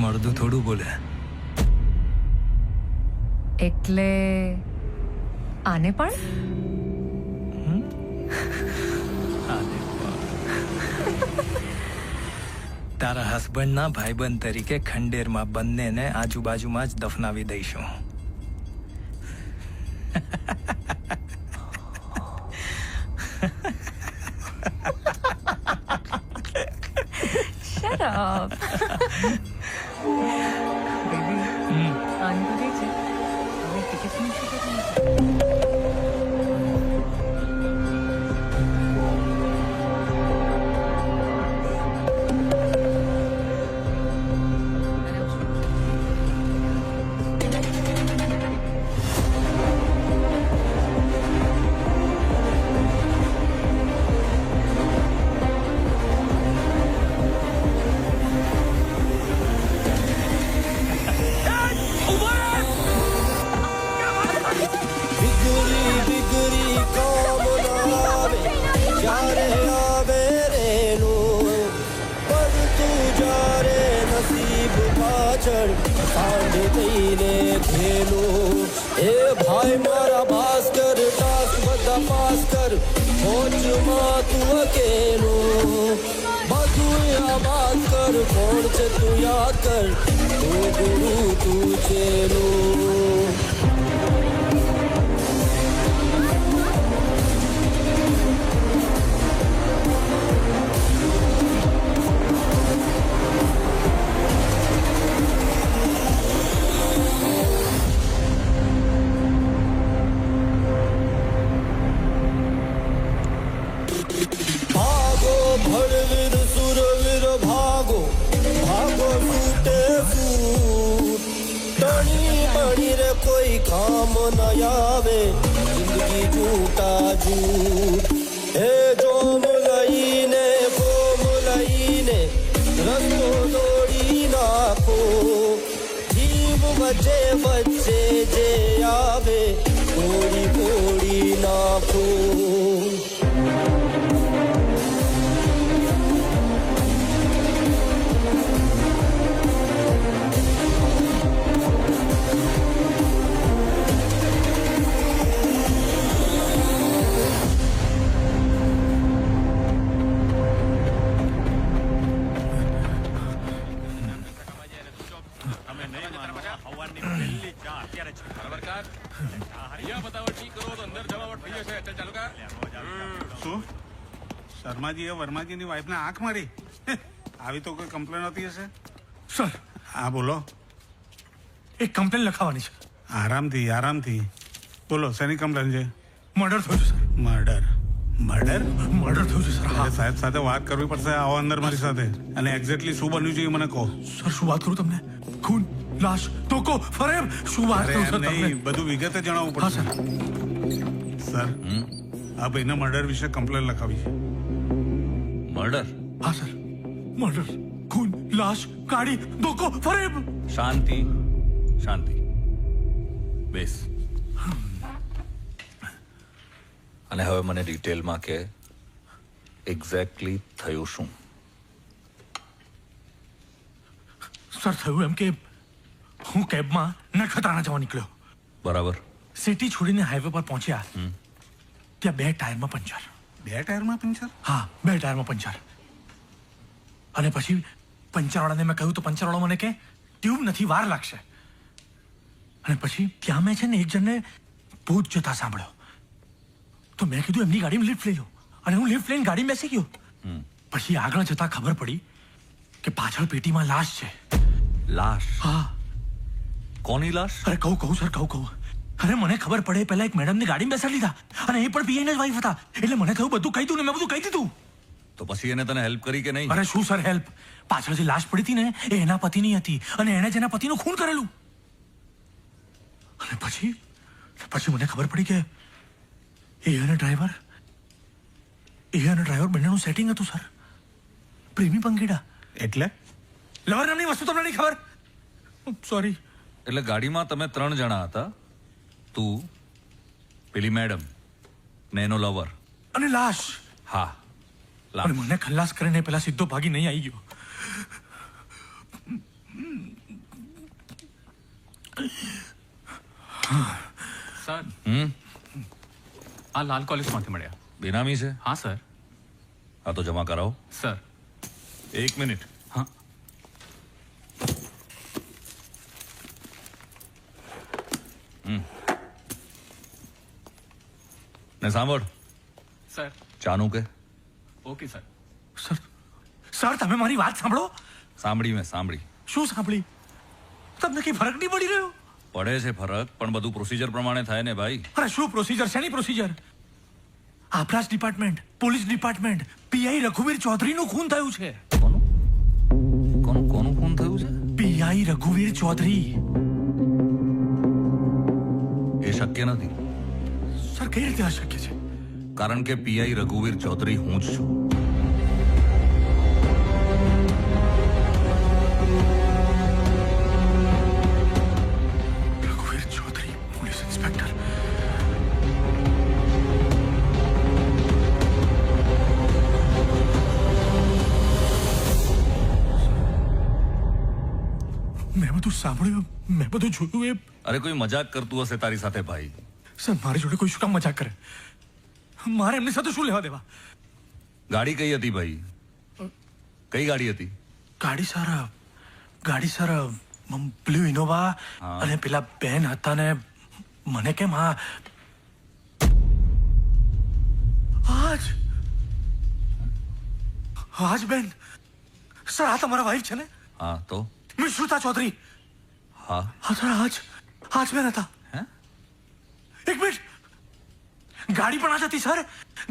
મળદું થોડું બોલે. એટલે આને પણ? તારા હસબન્ડના ભાઈબંધ તરીકે ખંડેરમાં બંનેને આજુબાજુમાં જ દફનાવી દઈશું. Shut up. Baby, આને તો દેખ છે. હવે ટિકિટનું શું કરવું? ઉભા રહે! પાછળ સાંજ થઈને ખેલો એ ભાઈ મારા ભાસ્કર ટાસ્ક બધા પાસ કર મોજમાં તું અકેલો બધું આબાદ કર કોણ છે તું યાદ કર તું ગુરુ તું ચેલો ભળવીર સુરવીર ભાગો ભાગો છૂટે છૂટ ટણી બણી રે કોઈ કામ ન આવે જિંદગી જૂટા જૂટ હે જોમ લઈને બોમ લઈને રસ્તો દોડી નાખો જીવ વચ્ચે વચ્ચે જે આવે તોડી તોડી નાખો શું શર્માજીએ વર્માજીની વાઈફને આંખ મારી આવી તો કોઈ કમ્પ્લેન હોતી હશે સર હા બોલો એક કમ્પ્લેન લખાવવાની છે આરામથી આરામથી બોલો શેની કમ્પ્લેન છે મર્ડર થયું છે સર મર્ડર મર્ડર મર્ડર થયું છે સર હા સાહેબ સાથે વાત કરવી પડશે આવો અંદર મારી સાથે અને એક્ઝેક્ટલી શું બન્યું છે એ મને કહો સર શું વાત કરું તમને ખૂન લાશ ધોકો ફરેબ શું વાત કરું સર તમને નહીં બધું વિગતે જણાવવું હા પડશે સર સર આ ભાઈના મર્ડર વિશે કમ્પ્લેન લખાવી છે મર્ડર હા સર મર્ડર ખૂન લાશ ગાડી ધોકો ફરેબ શાંતિ શાંતિ બેસ અને હવે મને ડિટેલમાં કે એક્ઝેક્ટલી થયું શું સર થયું એમ કે હું કેબમાં નખત્રાણા જવા નીકળ્યો બરાબર સિટી છોડીને હાઈવે પર પહોંચ્યા ત્યાં બે ટાયરમાં પંચર બે ટાયરમાં પંચર હા બે ટાયરમાં પંચર અને પછી પંચરવાળાને મેં કહ્યું તો પંચરવાળો મને કે ટ્યુબ નથી વાર લાગશે અને પછી ત્યાં મેં છે ને એક જણને ભૂત જતા સાંભળ્યો તો મેં કીધું એમની ગાડીમાં લિફ્ટ લઈ લો અને હું લિફ્ટ લઈને ગાડીમાં બેસી ગયો પછી આગળ જતા ખબર પડી કે પાછળ પેટીમાં લાશ છે લાશ હા કોની લાશ અરે કહું સર કહું અરે મને ખબર પડે પહેલા એક મેડમની ગાડીમાં બેસાડી લીધા અને એ પણ પીઆઈના જ વાઈફ હતા એટલે મને થયું બધું કહી દઉં ને મેં બધું કહી દીધું તો પછી એને તને હેલ્પ કરી કે નહીં અરે શું સર હેલ્પ પાછળ જે લાશ પડી હતી ને એ એના પતિની હતી અને એણે જ એના પતિનું ખૂન કરેલું અને પછી મને ખબર પડી કે એ અને ડ્રાઈવર બંનેનું સેટિંગ હતું સર પ્રેમી પંખીડા એટલે લવર નામની વસ્તુ તમને નહીં ખબર સોરી એટલે ગાડીમાં તમે 3 જણા હતા તું પેલી મેડમ ને એનો લવર અને લાશ હા અને મને ખલ્લાસ કરીને પેલા સીધો ભાગી નહીં આવી ગયો સર આ લાલ કોલેજમાંથી મળ્યા બેનામી છે હા સર હા તો જમા કરાવો સર 1 મિનિટ હા ને સાંભળ સર ચાનું કે ઓકે સર સર તમે મારી વાત સાંભળો સાંભળી શું સાંભળી તમને કઈ ફરક નહીં પડી રહ્યો પડે છે ફરક પણ બધું પ્રોસિજર પ્રમાણે થાય ને ભાઈ અરે શું પ્રોસિજર શેની પ્રોસિજર આપણા જ ડિપાર્ટમેન્ટ પોલીસ ડિપાર્ટમેન્ટ પીઆઈ રઘુવીર ચૌધરીનું ખૂન થયું છે કોનું ખૂન થયું છે પીઆઈ રઘુવીર ચૌધરી એ શક્ય નથી સર કઈ રીતે અશક્ય છે કારણ કે પીઆઈ રઘુવીર ચૌધરી હું જ છું રઘુવીર ચૌધરી પોલીસ ઇન્સ્પેક્ટર મેં બધું સાંભળ્યું, મેં બધું જોયું. એ અરે કોઈ મજાક કરતું હશે તારી સાથે ભાઈ. સર મારી જોડે કોઈ શું કામ મજાક કરે? મારે એમની સાથે શું લેવા દેવા? ગાડી કઈ હતી ભાઈ? કઈ ગાડી હતી? ગાડી સર બ્લુ ઇનોવા. હા. અને પેલા બેન હતા ને મને કેમ આજ બેન સર આ તમારા વાઈફ છે ને? હા તો મિસ શ્રુતા ચૌધરી. હા હા સર આજ બેન હતા. હે? એક મિનિટ, ગાડી પણ આજ હતી સર,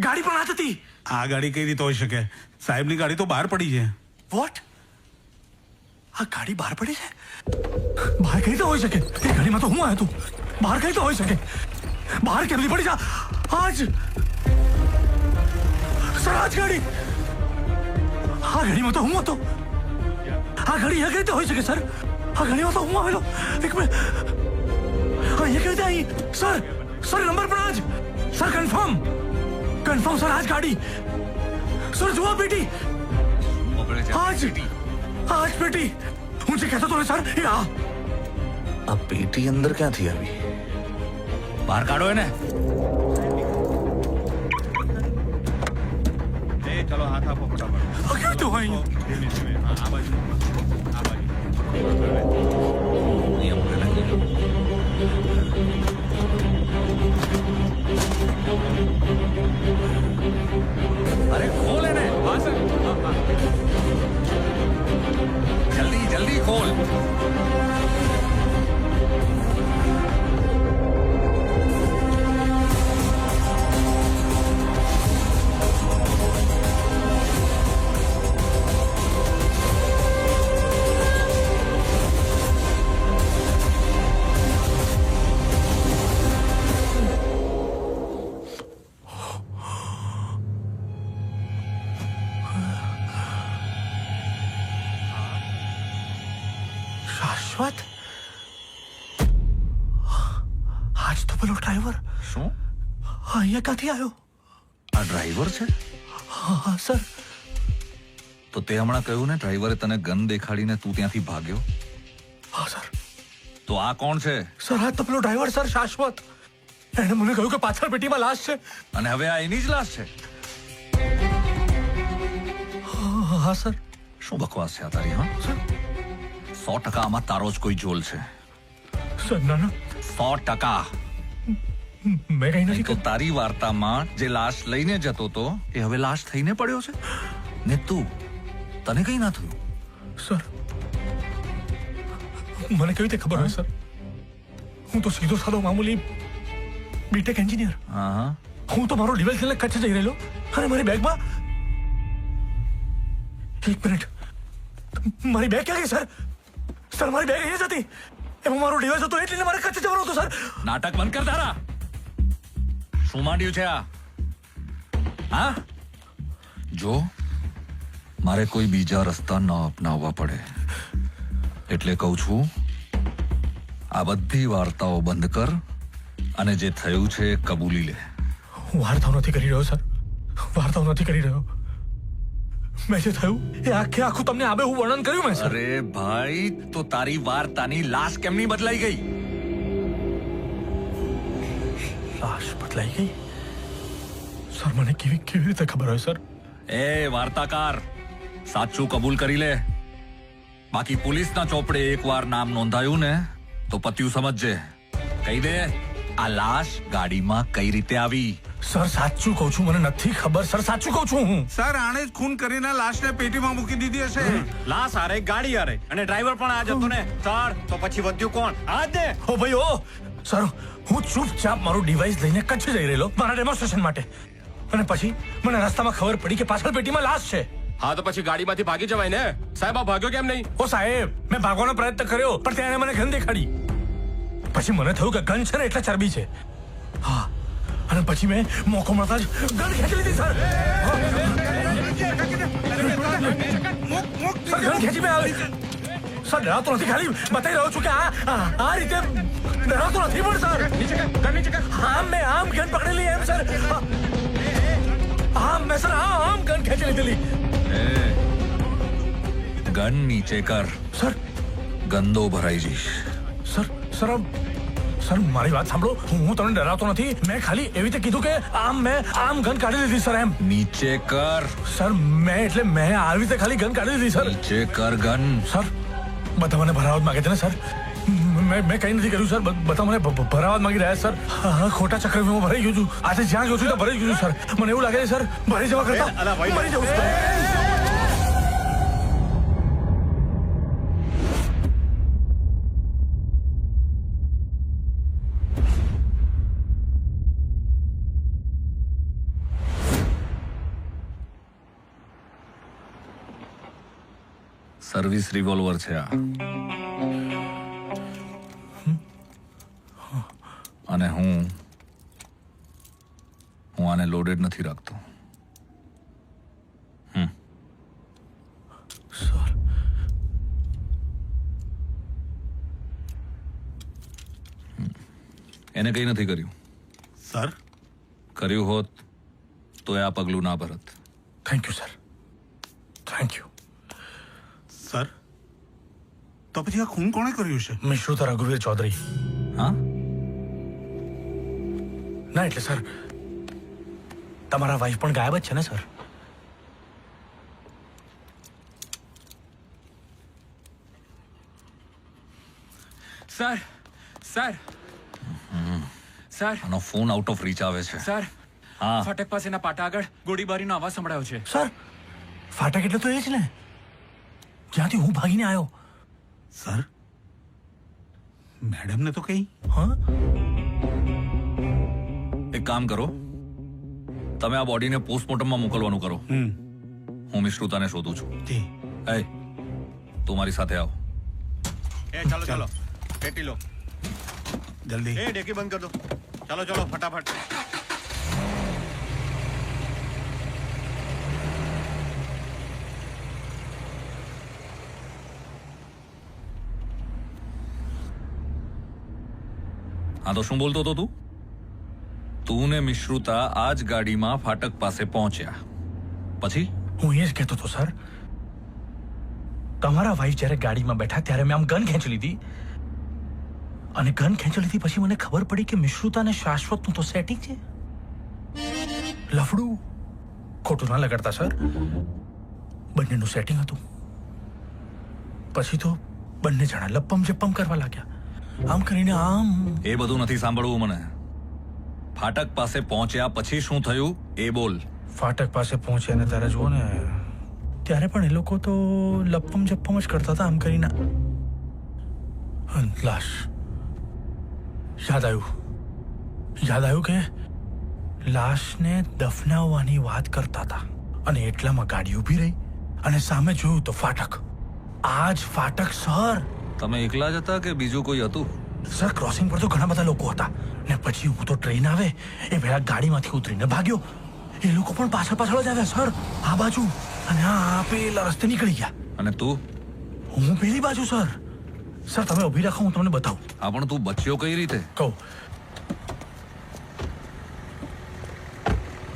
ગાડી પણ આજ હતી. આ ગાડી કઈ રીતે હોઈ શકે? સાહેબની ગાડી તો બહાર પડી છે. વોટ? આ ગાડી બહાર પડી છે? બહાર કઈ રીતે હોઈ શકે? એ ગાડીમાં તો હું આવ્યો તું. બહાર કઈ રીતે હોઈ શકે? બહાર કેમ નહીં પડી જા? આજ સર આજ ગાડી, આ ગાડીમાં તો હું હતો. આ ગાડી અહીંયા કઈ રીતે હોઈ શકે સર? આ ગાડીમાં તો હું આવેલો. એક મિનિટ, અહીંયા કઈ રીતે આવી? સર નંબર પણ આજ. સર કન્ફર્મ સર આજ ગાડી. સર જુઓ પેટી, આજ પેટી. હું જે કહેતો હતો ને સર એ આ પેટી અંદર ક્યાંથી આવી? બહાર કાઢો એને. ચલો હાથ આપો ફટાફટ. કેવી તો હોય? ધીમે ધીમે. હા, આ બાજુ આ બાજુ. અરે ખોલ એને. हाँ सर हाँ, જલ્દી જલ્દી ખોલ. શાશ્વત, આજ તો પેલો ડ્રાઈવર શું? અહીંયા ક્યાંથી આવ્યો? આ ડ્રાઈવર છે? હા સર. તો તે હમણાં કહ્યું ને ડ્રાઈવરે તને ગન દેખાડીને તું ત્યાંથી ભાગ્યો. હા સર. તો આ કોણ છે? સર આ તો પેલો ડ્રાઈવર સર, શાશ્વત. એણે મને કહ્યું કે પાછળ પેટીમાં લાશ છે. અને હવે આ એની જ લાશ છે? હા સર. શું બકવાસ છે આ તારી? હા સર, 100% આમાં તારો જ કોઈ જોલ છે. સર ના 100%. મેં કઈ નથી તો તારી વાર્તામાં જે લાશ લઈને જતો તો એ હવે લાશ થઈને પડ્યો છે ને તું, તને કઈ ના થયું? સર મને કેવી રીતે ખબર હોય સર? હું તો સીધો સાદો મામૂલી બીટેક એન્જિનિયર. હા. હું તો મારો ડિવાઇસ લઈને કચ્છ જઈ રહેલો અને મારી બેગમાં, એક મિનિટ, મારી બેગ ક્યાં ગઈ સર? સર મારી બેગ અહીંયા જ હતી. એમાં મારો ડિવાઇસ હતો એટલે મારે કચ્છ જવાનું હતું સર. નાટક બંધ કર તારા. શું માંડ્યું છે આ? હા, જો મારે કોઈ બીજા રસ્તા ન અપનાવવા પડે એટલે કહું છું, આ બધી વાર્તાઓ બંધ કર અને જે થયું છે એ કબૂલી લે. હું વાર્તાઓ નથી કરી રહ્યો સર, વાર્તાઓ નથી કરી રહ્યો. મેં જે થયું એ આખું તમને આબે હું વર્ણન કર્યું મેં સર. અરે ભાઈ, તો તારી વાર્તાની લાશ કેમની બદલાઈ ગઈ? લાશ બદલાઈ ગઈ? સર મને કેવી રીતે ખબર હોય સર? એ વાર્તાકાર, સાચું કબૂલ કરી લે, બાકી પોલીસના ચોપડે એકવાર નામ નોંધાયું ને તો પત્યું સમજજે. કહી દે, આ લાશ ગાડીમાં કઈ રીતે આવી? સર સાચું કહું છું, મને નથી ખબર સર, સાચું કહું છું હું. સર આણે જ ખૂન કરીને લાશને પેટીમાં મૂકી દીધી હશે. લાશ હારે ગાડી હારે અને ડ્રાઈવર પણ આજ હતો ને સર, તો પછી વધ્યું કોણ? આજ ને. ઓ ભાઈ ઓ સર, હું ચૂપચાપ મારું ડિવાઇસ લઈને કચ્છ જઈ રહેલો મારા ડેમોન્સ્ટ્રેશન માટે, અને પછી મને રસ્તામાં ખબર પડી કે પાછળ પેટીમાં લાશ છે. હા તો પછી ગાડીમાંથી ભાગી જવાય ને સાહેબ. આ ભાગ્યો કેમ નહીં? ઓ સાહેબ, મેં ભાગવાનો પ્રયત્ન કર્યો પણ ત્યાં મને ગન દેખાડી. પછી મને થયું કે ગન છે ને એટલે ચરબી છે. હા, અને પછી મેં મોકો મળતા જ ગન ખેંચી લીધી સર. ગન ખેંચી મેં આવી. સર ડરાવતો નથી, ખાલી બતાવી રહ્યો છું કે આ રીતે ડરાવતો નથી પણ સર. આમ મેં આમ ગન પકડેલી એમ સર. આમ મેં સર આમ ગન ખેંચી લીધેલી. ગન નીચે કર. સર ગંદો ભરાઈ જઈશ. સર મારી વાત સાંભળો. હું તમને ડરાવતો નથી. મેં ખાલી એવી રીતે કીધું કે મેં ગન કાઢી લીધી સર. એમ નીચે કર. સર મેં આવી રીતે ખાલી ગન કાઢી લીધી સર. નીચે કર ગન. સર બધા મને ભરાવા જ માંગે છે ને સર. મેં કઈ નથી કર્યું સર. બધા મને ભરાવા જ માંગી રહ્યા સર. ખોટા ચક્કરમાં હું ભરાઈ ગયો છું. આજે જ્યાં ગયો છું ત્યાં ભરાઈ ગયો છું સર. મને એવું લાગે છે સર ભરાઈ જવા કરતા મરી જવું સર. સર્વિસ રિવોલ્વર છે આ. અને હું આને લોડેડ નથી રાખતો. સર એને કંઈ નથી કર્યું. સર કર્યું હોત તો આ પગલું ના ભરત. Thank you sir. Thank you sir. તો પછી આ ખૂન કોણે કર્યું છે? મિશ્રુતા રઘુવીર ચૌધરી. હા ના એટલે સર તમારા વાઈફ પણ ગાયબ જ છે ને સર. સર સર સર આનો ફોન આઉટ ઓફ રીચ આવે છે. સર હા ફાટક પાસેના પાટા આગળ ગોળીબારીનો અવાજ સંભળાયો છે. સર ફાટક એટલે તો એ જ ને જ્યાંથી હું ભાગીને આવ્યો. સર મેડમને તો કઈ. હા એક કામ કરો, તમે આ બોડીને પોસ્ટમોર્ટમમાં મોકલવાનું કરો. હું મિશ્રુતાને શોધું છું. એ તું મારી સાથે આવ. ચાલો ચાલો પેટી લો જલ્દી. ડેકી બંધ કર દો. ચાલો ચાલો ફટાફટ. હા તો શું બોલતો હતો તું? તું ને મિશ્રુતા આ જ ગાડીમાં ફાટક પાસે પહોંચ્યા પછી? હું એ જ કહેતો હતો સર. તમારા વાઈફ જ્યારે ગાડીમાં બેઠા ત્યારે મેં આમ ગન ખેંચી લીધી અને ગન ખેંચી લીધી પછી મને ખબર પડી કે મિશ્રુતા ને શાશ્વતનું તો સેટિંગ છે. લફડું ખોટું ના લગાડતા સર. બંનેનું સેટિંગ હતું. પછી તો બંને જણા લપમ જપમ કરવા લાગ્યા. આમ કરીને આમ. એ બધું નથી સાંભળવું મને. ફાટક પાસે પહોંચ્યા પછી શું થયું એ બોલ. ફાટક પાસે પહોંચ્યા ને ત્યારે જુઓ ને ત્યારે પણ એ લોકો તો લપમ જપ્પમ જ કરતા હતા. આમ કરીને લાશ. યાદ આવ્યું કે લાશને દફનાવવાની વાત કરતા હતા અને એટલામાં ગાડી ઊભી રહી અને સામે જોયું તો ફાટક. આ જ ફાટક સર. તમે એકલા જ હતા કે બીજું કોઈ હતું? સર ક્રોસિંગ પર તો ઘણા બધા લોકો હતા ને પછી હું તો ટ્રેન આવે એ પહેલા ગાડીમાંથી ઉતરીને ભાગ્યો. એ લોકો પણ પાછળ જ આવ્યા સર આ બાજુ અને આ પેલા રસ્તે નીકળી ગયા. અને તું? હું પેલી બાજુ સર. સર તમે ઊભી રાખો હું તમને બતાવું. હા પણ તું બચ્યો કઈ રીતે? કહું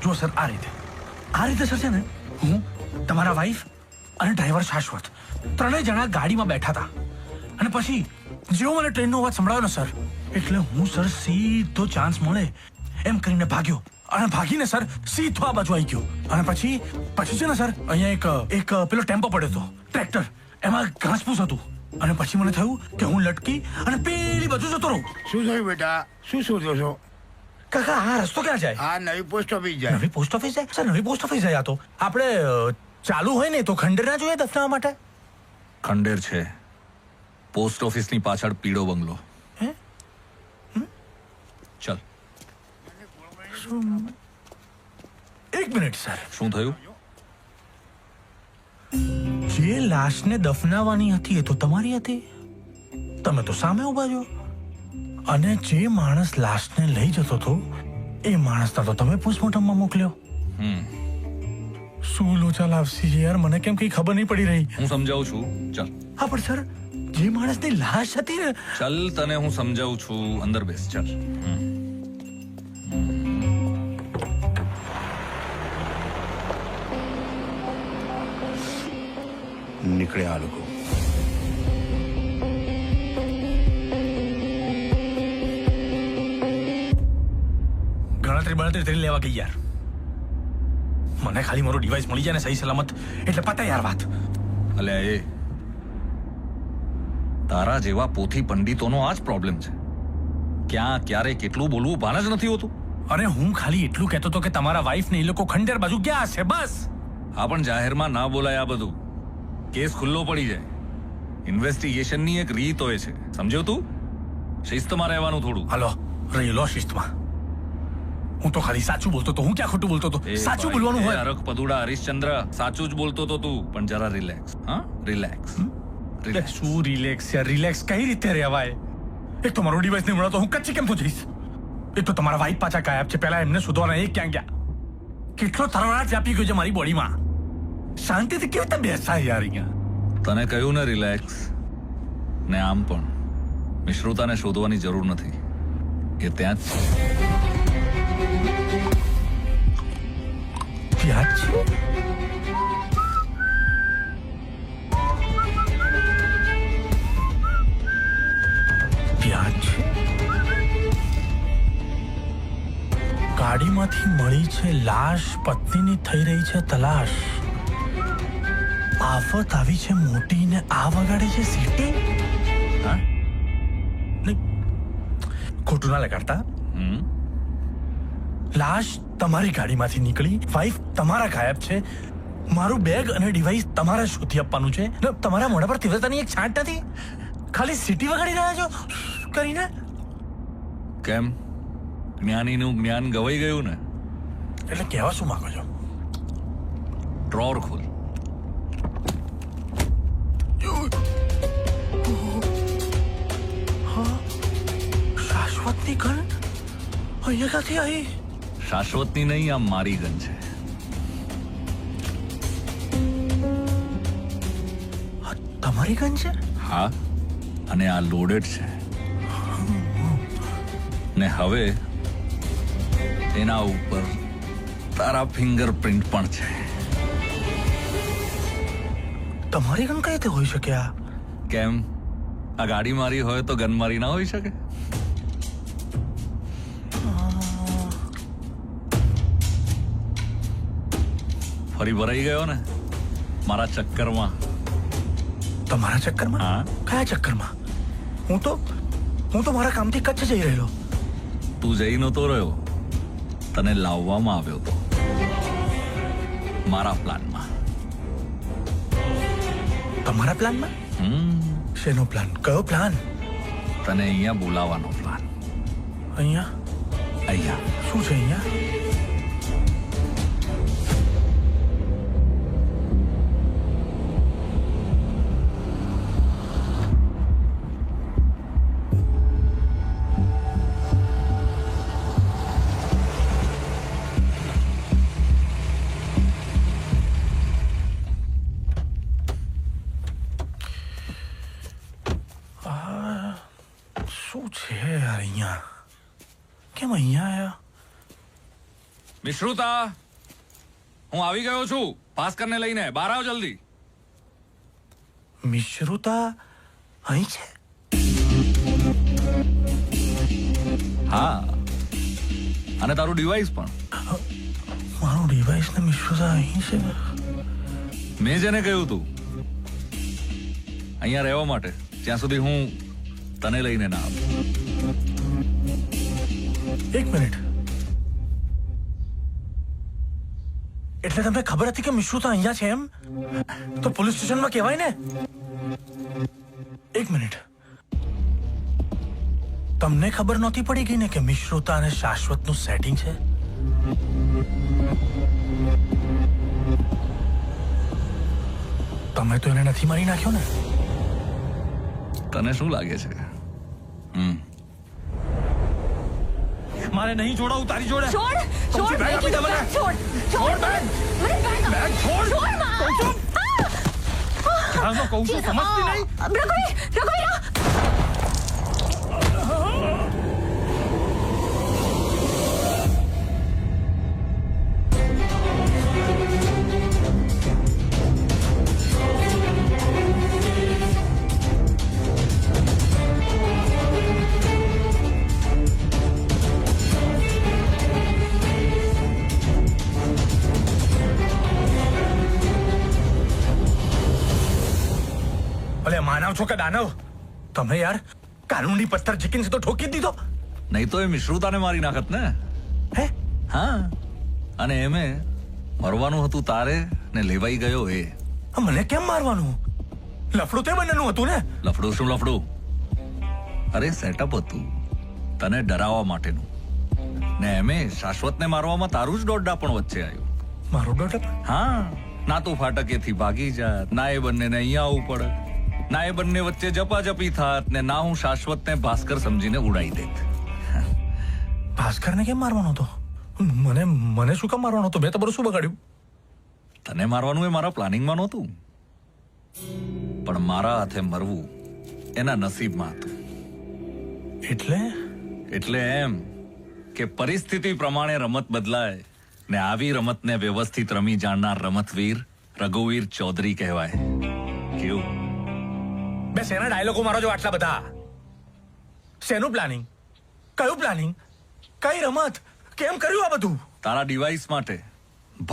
જો સર આ રીતે સર છે ને હું તમારા વાઈફ અને ડ્રાઈવર શાશ્વત ત્રણેય જણા ગાડીમાં બેઠા હતા અને પછી જેવો મને ટ્રેનનો અવાજ સંભળાયો ને સર એટલે હું સર સીધો ચાન્સ મળે એમ કરીને ભાગ્યો અને ભાગીને સર સીધો આ બાજુ આવી ગયો અને પછી છે ને સર અહીંયા એક પેલો ટેમ્પો પડ્યો હતો ટ્રેક્ટર એમાં ઘાસપૂસ હતું અને પછી મને થયું કે હું લટકી અને પેલી બાજુ જતો રહું. શું થયું બેટા? શું શોધો છો? કાકા આ રસ્તો ક્યાં જાય? આ નવી પોસ્ટ ઓફિસ જાય. નવી પોસ્ટ ઓફિસ જાય સર? નવી પોસ્ટ ઓફિસ જાય આ તો આપણે ચાલુ હોય ને તો ખંડેર ના જોઈએ દફનાવવા માટે? ખંડેર છે. પોસ્ટ ઓફિસની પાછળ પીળો બંગલો. ચલ. એક મિનિટ સર. શું થયું? જે લાશને દફનાવવાની હતી એ તો તમારી હતી. તમે તો સામે ઉભા છો અને જે માણસ લાશને લઈ જતો હતો એ માણસને તો તમે પોસ્ટમોર્ટમમાં મોકલ્યો. શું લોચા લાવશી છે યાર, મને કેમ કઈ ખબર નહીં પડી રહી. હું સમજાવું છું. ચાલ. હા પણ સર જે માણસની લાશ હતી ને. ચાલ તને હું સમજાવું છું. અંદર બેસ. ચાલ. નીકળ્યા આ લોકો. બળતરી કરી લેવા ગઈ યાર. મને ખાલી મારો ડિવાઇસ મળી જાય ને સહી સલામત એટલે પતે યાર વાત. અલ્યા એ તારા જેવા પોથી પંડિતોનો આ જ પ્રોબ્લેમ છે. ક્યાં ક્યારે કેટલું બોલવું ભાન જ નથી હોતું. અરે હું ખાલી એટલું કહેતો હતો કે તમારા વાઈફ ને એ લોકો ખંડેર બાજુ ગયા હશે બસ. હા પણ જાહેરમાં ના બોલાય આ બધું. કેસ ખુલ્લો પડી જાય. ઇન્વેસ્ટિગેશનની એક રીત હોય છે, સમજ્યો તું? શિસ્તમાં રહેવાનું થોડું. હાલો રહેલો શિસ્તમાં. હું તો ખાલી સાચું બોલતો તો. હું ક્યાં ખોટું બોલતો તો? સાચું બોલવાનું હોય. અરખ પદુડા હરીશચંદ્ર, સાચું જ બોલતો તો તું, પણ જરા રિલેક્સ. હા રિલેક્સ. શું રિલેક્સ યાર? રિલેક્સ કઈ રીતે રહેવાય? એક તો મારો ડિવાઇસ નહીં મળ્યો તો હું કચ્છી કેમ તો જઈશ? એક તો તમારા વાઈફ પાછા ગાયબ છે. પહેલા એમને શોધવાના, એ ક્યાં ગયા? કેટલો તરવરાટ વ્યાપી ગયો છે મારી બોડીમાં. શાંતિથી કેવી રીતે બેસાય યાર અહીંયા? તને કહ્યું ને રિલેક્સ. ને આમ પણ મિશ્રુતાને શોધવાની જરૂર નથી, એ ત્યાં જ છે. ત્યાં જ છે? ત્યાં જ છે? ગાડીમાંથી મળી છે લાશ, પત્નીની થઈ રહી છે તલાશ. આફત આવી છે મોટી ને આ વગાડે છે સીટી. ખોટું ના લગાડતા. લાશ તમારી ગાડીમાંથી નીકળી, વાઈફ તમારા ગાયબ છે, મારું બેગ અને ડિવાઇસ તમારે શોધી આપવાનું છે. તમારા મોઢા પર તીવ્રતાની એક છાંટ નથી. ખાલી સીટી વગાડી રહ્યા છો કરીને. કેમ? જ્ઞાનીનું જ્ઞાન ગવાઈ ગયું ને? એટલે કહેવા શું માંગો છો? ડ્રોર ખોલ. શાશ્વતની ગન અહીંયા ક્યાંથી આવી? શાશ્વતની નહીં, આ મારી ગન છે. તમારી ગન છે? હા, અને આ લોડેડ છે. ને હવે એના ઉપર તારા ફિંગરપ્રિન્ટ પણ છે. તમારી ગન કઈ રીતે હોઈ શકે? આ કેમ? આ ગાડી મારી હોય તો ગન મારી ના હોઈ શકે? ફરી ભરાઈ ગયો ને મારા ચક્કરમાં. તમારા ચક્કરમાં? હા. કયા ચક્કરમાં? હું તો મારા કામથી કચ્છ જઈ રહેલો. તું જઈ નતો રહ્યો, તને લાવવામાં આવ્યો હતો મારા પ્લાનમાં. તમારા પ્લાનમાં? શેનો પ્લાન? કયો પ્લાન? તને અહીંયા બોલાવવાનો પ્લાન. અહીંયા? અહીંયા શું છે અહીંયા? શું છે યાર અહીંયા? કેમ અહીંયા આયા? મિશ્રુતા, હું આવી ગયો છું. ભાસ્કરને લઈને બહાર આવ જલ્દી. મિશ્રુતા અહીં છે? હા, અને તારું ડિવાઇસ પણ. મારું ડિવાઇસ ને મિશ્રુતા અહીં છે? મેં જેને કહ્યું તું અહીંયા રહેવા માટે, ત્યાં સુધી હું તને લઈને ના આવું. એક મિનિટ, એટલે તમને ખબર હતી કે મિશ્રુતા અહીંયા છે એમ? તો પોલીસ સ્ટેશનમાં કહેવાય ને. એક મિનિટ, તમને ખબર નહોતી પડી ગઈ ને કે મિશ્રુતા અને શાશ્વતનું સેટિંગ છે? તમે તો એને નથી મારી નાખ્યો ને? તને શું લાગે છે? મારે નહીં જોડાવું તારી જોડે. છોડ છોડ બેગ આપી દે મને. છોડ છોડ બેગ મને બેગ છોડ. છોડ માં કહું છું સમજતી નહીં. રઘુવીર રઘુવીર છો કે દાનવ? તમે યાર કાનૂની પથ્થર ચીકીને તો ઠોકી જ દીધો. નહીં તો એ મિશ્રુતાને મારી નાખત ને. હે? હા, અને એમે મરવાનું હતું તારે ને લેવાઈ ગયો એ. મને કેમ મારવાનું? લફડું તે બંનેનું હતું ને. લફડું શું લફડું? અરે સેટઅપ હતું તને ડરાવવા માટેનું, ને એમે શાશ્વતને મારવામાં તારું જ દોડડા પણ વચ્ચે આવ્યું. મારું દોડડા? હા, ના તો ફાટકેથી ભાગી જાત, ના એ બંનેને અહીંયા આવવું પડે, ના એ બંને વચ્ચે જપાજપી થાત, ને ના હું શાશ્વતને ભાસ્કર સમજીને ઉડાઈ દેત. ભાસ્કરને કેમ મારવાનો હતો? મને શું કામ મારવાનો હતો? મેં તો બધું શું બગાડ્યું? તને મારવાનું એ મારા પ્લાનિંગમાં નહોતું, પણ મારા હાથે મરવું એના નસીબમાં હતું. એટલે એમ કે પરિસ્થિતિ પ્રમાણે રમત બદલાય, ને આવી રમતને વ્યવસ્થિત રમી જાણનાર રમતવીર રઘુવીર ચૌધરી કહેવાય. કેવું? બે શેના ડાયલોગો મારો છો આટલા બધા? શેનું પ્લાનિંગ? કયું પ્લાનિંગ? કઈ રમત? કેમ કર્યું આ બધું? તારા ડિવાઇસ માટે.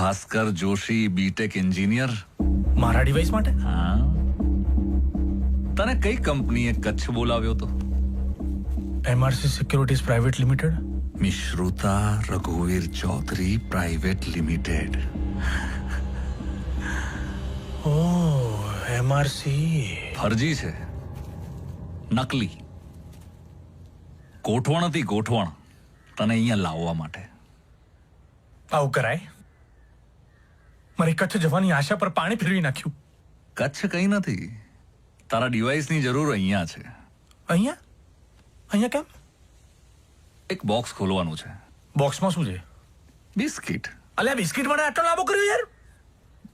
Bhaskar Joshi BTech engineer. મારા ડિવાઇસ માટે? હા. તને કઈ કંપનીએ કચ્છ બોલાવ્યો તો? MRC securities private limited. Mishruta રઘુવીર Chaudhary private limited. Oh, MRC. ફરજી છે, નકલી. ગોઠવણ હતી ગોઠવણ તને અહીંયા લાવવા માટે. આવું કરાય? મારી કચ્છ જવાની આશા પર પાણી ફેરવી નાખ્યું. કચ્છ કઈ નથી, તારા ડિવાઇસની જરૂર અહીંયા છે. અહીંયા? અહીંયા કેમ? એક બોક્સ ખોલવાનું છે. બોક્સમાં શું છે? બિસ્કિટ. અલ્યા બિસ્કિટ માટે આટલો લાંબો કર્યો યાર?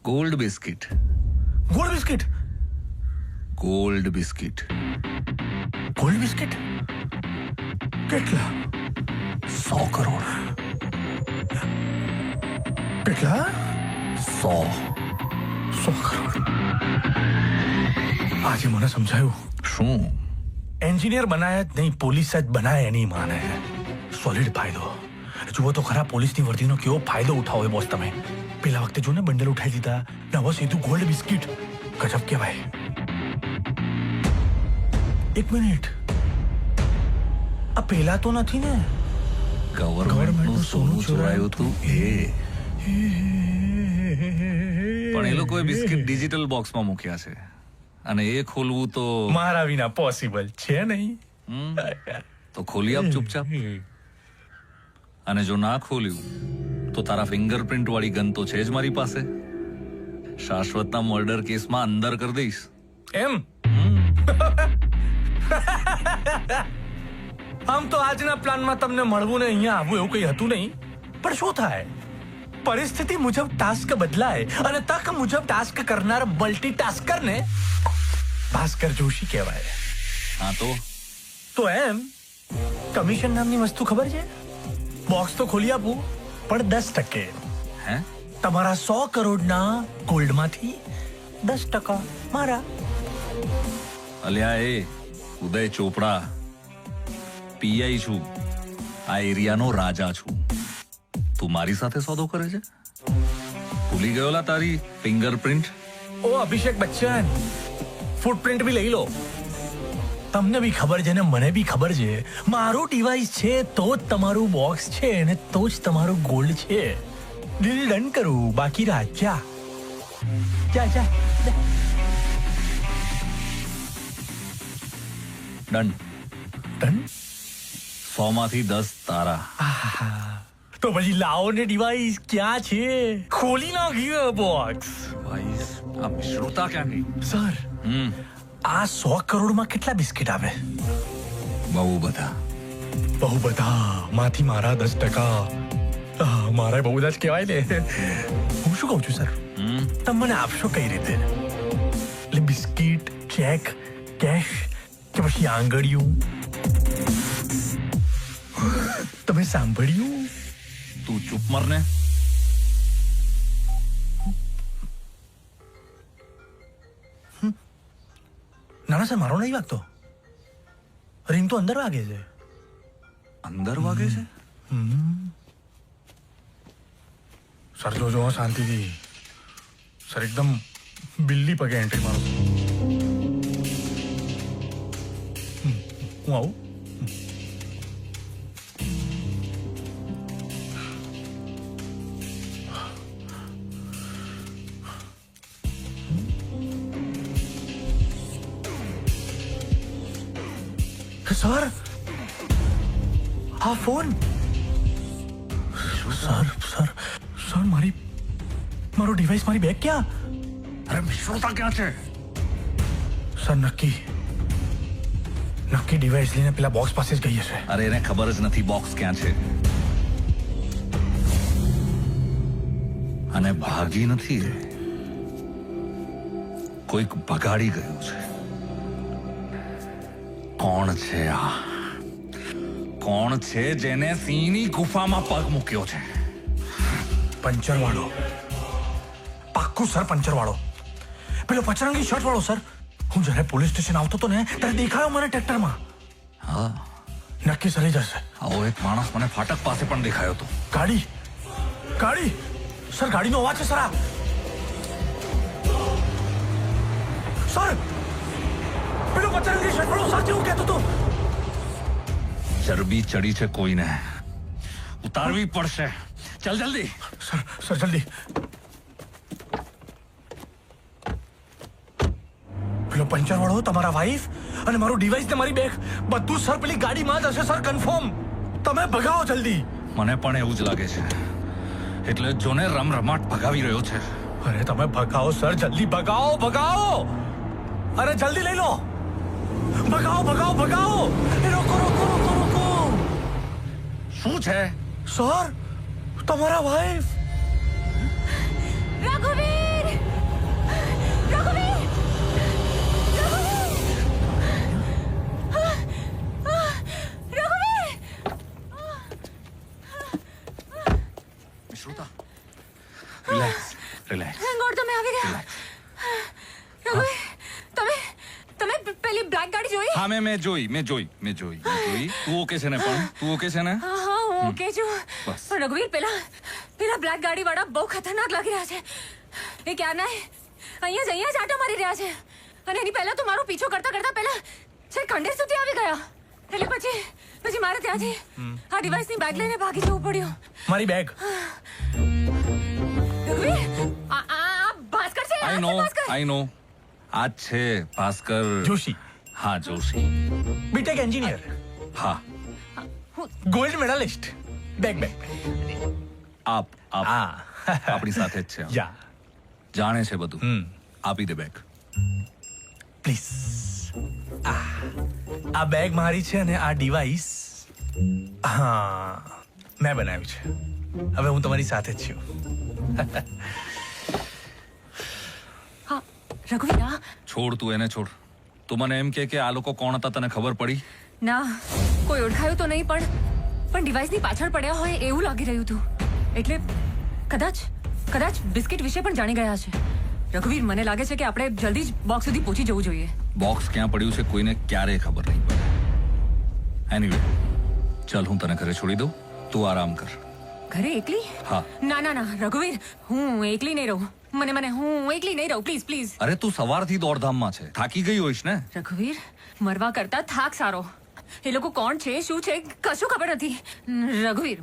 Gold biscuit. Gold biscuit? Gold biscuit. Gold biscuit? કેટલા? 100 કરોડ. કેટલા? 100 કરોડ. આજે મને સમજાયું. શું? એન્જિનિયર બનાયા જ નહીં, પોલીસ જ બનાય એની માને. સોલિડ ફાયદો. જુઓ તો ખરા પોલીસની વર્દીનો કેવો ફાયદો ઉઠાવો બોસ તમે. પેલા વખતે જો ને બંડલ ઉઠાઈ દીધા, નવો સીધું ગોલ્ડ બિસ્કિટ. ગજબ કહેવાય. એક મિનિટ, આ પેલા તો નથી ને? ગવર્મેન્ટનું સોનું ચોરાયું હતું એ. પણ એ લોકોએ બિસ્કિટ ડિજિટલ બોક્સમાં મૂક્યા છે, અને એ ખોલવું તો મારા વિના પોસિબલ છે નહીં. તો ખોલી આપ ચૂપચાપ. અને જો ના ખોલ્યું તો તારા ફિંગરપ્રિન્ટ વાળી ગન તો છે જ મારી પાસે. શાશ્વતના મર્ડર કેસમાં અંદર કરી દઈશ. એમ? આમ તો આજના પ્લાનમાં તમને મળવું ને અહીંયા આવવું એવું કઈ હતું નહીં, પણ શું થાય? પરિસ્થિતિ મુજબ ટાસ્ક બદલાય, અને તક મુજબ ટાસ્ક કરનાર મલ્ટીટાસ્કર ને ભાસ્કર જોશી કહેવાય. હા તો એમ કમિશન નામની વસ્તુ ખબર છે? બોક્સ તો ખોલી આપું, પણ 10%. હે? તમારા 100 કરોડના ગોલ્ડમાંથી 10% મારા. અલ્યા એ ઉદય ચોપડા, પીઆઈ છું, આ એરિયાનો રાજા છું. તું મારી સાથે સોદો કરે છે? ભૂલી ગયોલા તારી ફિંગરપ્રિન્ટ? ઓ અભિષેક બચ્ચન, ફૂટપ્રિન્ટ બી લઈ લો. તમને બી ખબર છે ને મને બી ખબર છે, મારું ડિવાઇસ છે તો જ તમારું બોક્સ છે, અને તો જ તમારું ગોલ્ડ છે. ડીલ ડન કરું, બાકી રાત જા જા. ડન. 100 માંથી 10 તારા. તો પછી લાવો ને ડિવાઇસ. ક્યાં છે? ખોલી નાખ્યું બોક્સ. આ મિશ્રુતા ક્યાં ગઈ? સર, આ 100 કરોડમાં કેટલા બિસ્કિટ આવે? બહુ બધા. બહુ બધા માંથી મારા 10%. મારા બહુ બધા જ કહેવાય ને. હું શું કહું છું સર, તમે મને આપશો કઈ રીતે? એટલે બિસ્કિટ, ચેક, કેશ કે પછી આંગળીયું? તમે સાંભળ્યું? તું ચૂપ મરને. ના સર, મારો નહીં વાગતો. રિંગ તો અંદર વાગે છે. અંદર વાગે છે? સર જોજો શાંતિથી. સર એકદમ બિલ્લી પગે એન્ટ્રી મારો. હું આવું. સર આ ફોન સર સર સર મારો ડિવાઇસ મારી બેગ ક્યાં? અરે મિશ્રોતા ક્યાં છે? સર નક્કી ડિવાઇસ લઈને પેલા બોક્સ પાસે જ ગઈ હશે. અરે એને ખબર જ નથી બોક્સ ક્યાં છે. અને ભાગી નથી એ. કોઈક ભગાડી ગયું છે. કોણ છે આ? કોણ છે જેને સિંહની ગુફામાં પગ મૂક્યો છે? પંચરવાળો, પાક્કું સર પંચરવાળો. પેલો પચરંગી શર્ટ વાળો સર. હું જ્યારે પોલીસ સ્ટેશન આવતો હતો ને ત્યારે દેખાયો મને ટ્રેક્ટરમાં. હા નક્કી ચલી જશે. આવો એક માણસ મને ફાટક પાસે પણ દેખાયો હતો. ગાડી સર, ગાડીનો અવાજ છે સર. આ સર પેલો પચરંગી શર્ટ વાળો સાચું હું કહેતો હતો. ચરબી ચડી છે કોઈને, ઉતારવી પડશે. ચલ જલ્દી. સર જલ્દી. પેલો પંચર વાળો, તમારા વાઈફ અને મારું ડિવાઇસ ને મારી બેગ બધું સર પેલી ગાડીમાં જ હશે સર, કન્ફર્મ. તમે ભગાવો જલ્દી. મને પણ એવું જ લાગે છે. એટલે જોને રમરમાટ ભગાવી રહ્યો છે. અરે તમે ભગાવો સર, જલ્દી ભગાવો. અરે જલ્દી લઈ લો. ભગાવો. એ રોકો. શું છે સર? તમારા વાઈફ. રઘુવીર. મિશ્રુતા, રિલેક્સ. ગોડ, તમે આવી ગયા. રઘુવીર, તમે પેલી બ્લેક ગાડી જોઈ? હા મેં જોઈ. તું ઓકે છે ને? હા હું ઓકે છું. બસ. પણ રઘુવીર, પેલા બ્લેક ગાડી વાળા બહુ ખતરનાક લાગી રહ્યા છે. એ ક્યારના અહીંયા જ આટો મારી રહ્યા છે. અને એની પહેલા તો મારો પીછો કરતા પહેલા છે ખંડેર સુધી આવી ગયા. એટલે પછી મારે ત્યાંથી આ ડિવાઇસની બેગ લઈને ભાગી જવું પડ્યું. મારી બેગ. રઘુવીર, આ ભાસ્કર છે. આઈ નો. આ છે ભાસ્કર જોશી. હા જોશી. BTech engineer. હા. Gold medallist. બેગ. આપ આપણી સાથે જ છે. યા. જાણે છે બધું. આપી દે બેગ પ્લીઝ. આ બેગ મારી છે અને આ ડિવાઇસ મેં બનાવ્યું છે. હવે હું તમારી સાથે જ છું. રઘુવીર, છોડ તું એને છોડ. તું મને એમ કે આ લોકો કોણ હતા તને ખબર પડી? ના, કોઈ ઓળખાયું તો નહીં, પણ ડિવાઇસની પાછળ પડ્યા હોય એવું લાગી રહ્યું હતું. એટલે કદાચ બિસ્કિટ વિશે પણ જાણી ગયા છે. રઘુવીર, મને લાગે છે કે આપણે જલ્દી જ બોક્સ સુધી પહોંચી જવું જોઈએ. બોક્સ ક્યાં પડ્યું છે કોઈને ક્યારેય ખબર નહીં પડે. એનીવે, ચાલ હું તને ઘરે છોડી દઉં, તું આરામ કર. ઘરે એકલી? હા. ના રઘુવીર, હું એકલી નહીં રહું. હું એકલી નહીં રહું, પ્લીઝ. અરે તું સવારથી દોડધામમાં છે, થાકી ગઈ હોઈશ ને? રઘુવીર, મરવા કરતા થાક સારો. એ લોકો કોણ છે, શું છે, કશું ખબર નથી. રઘુવીર,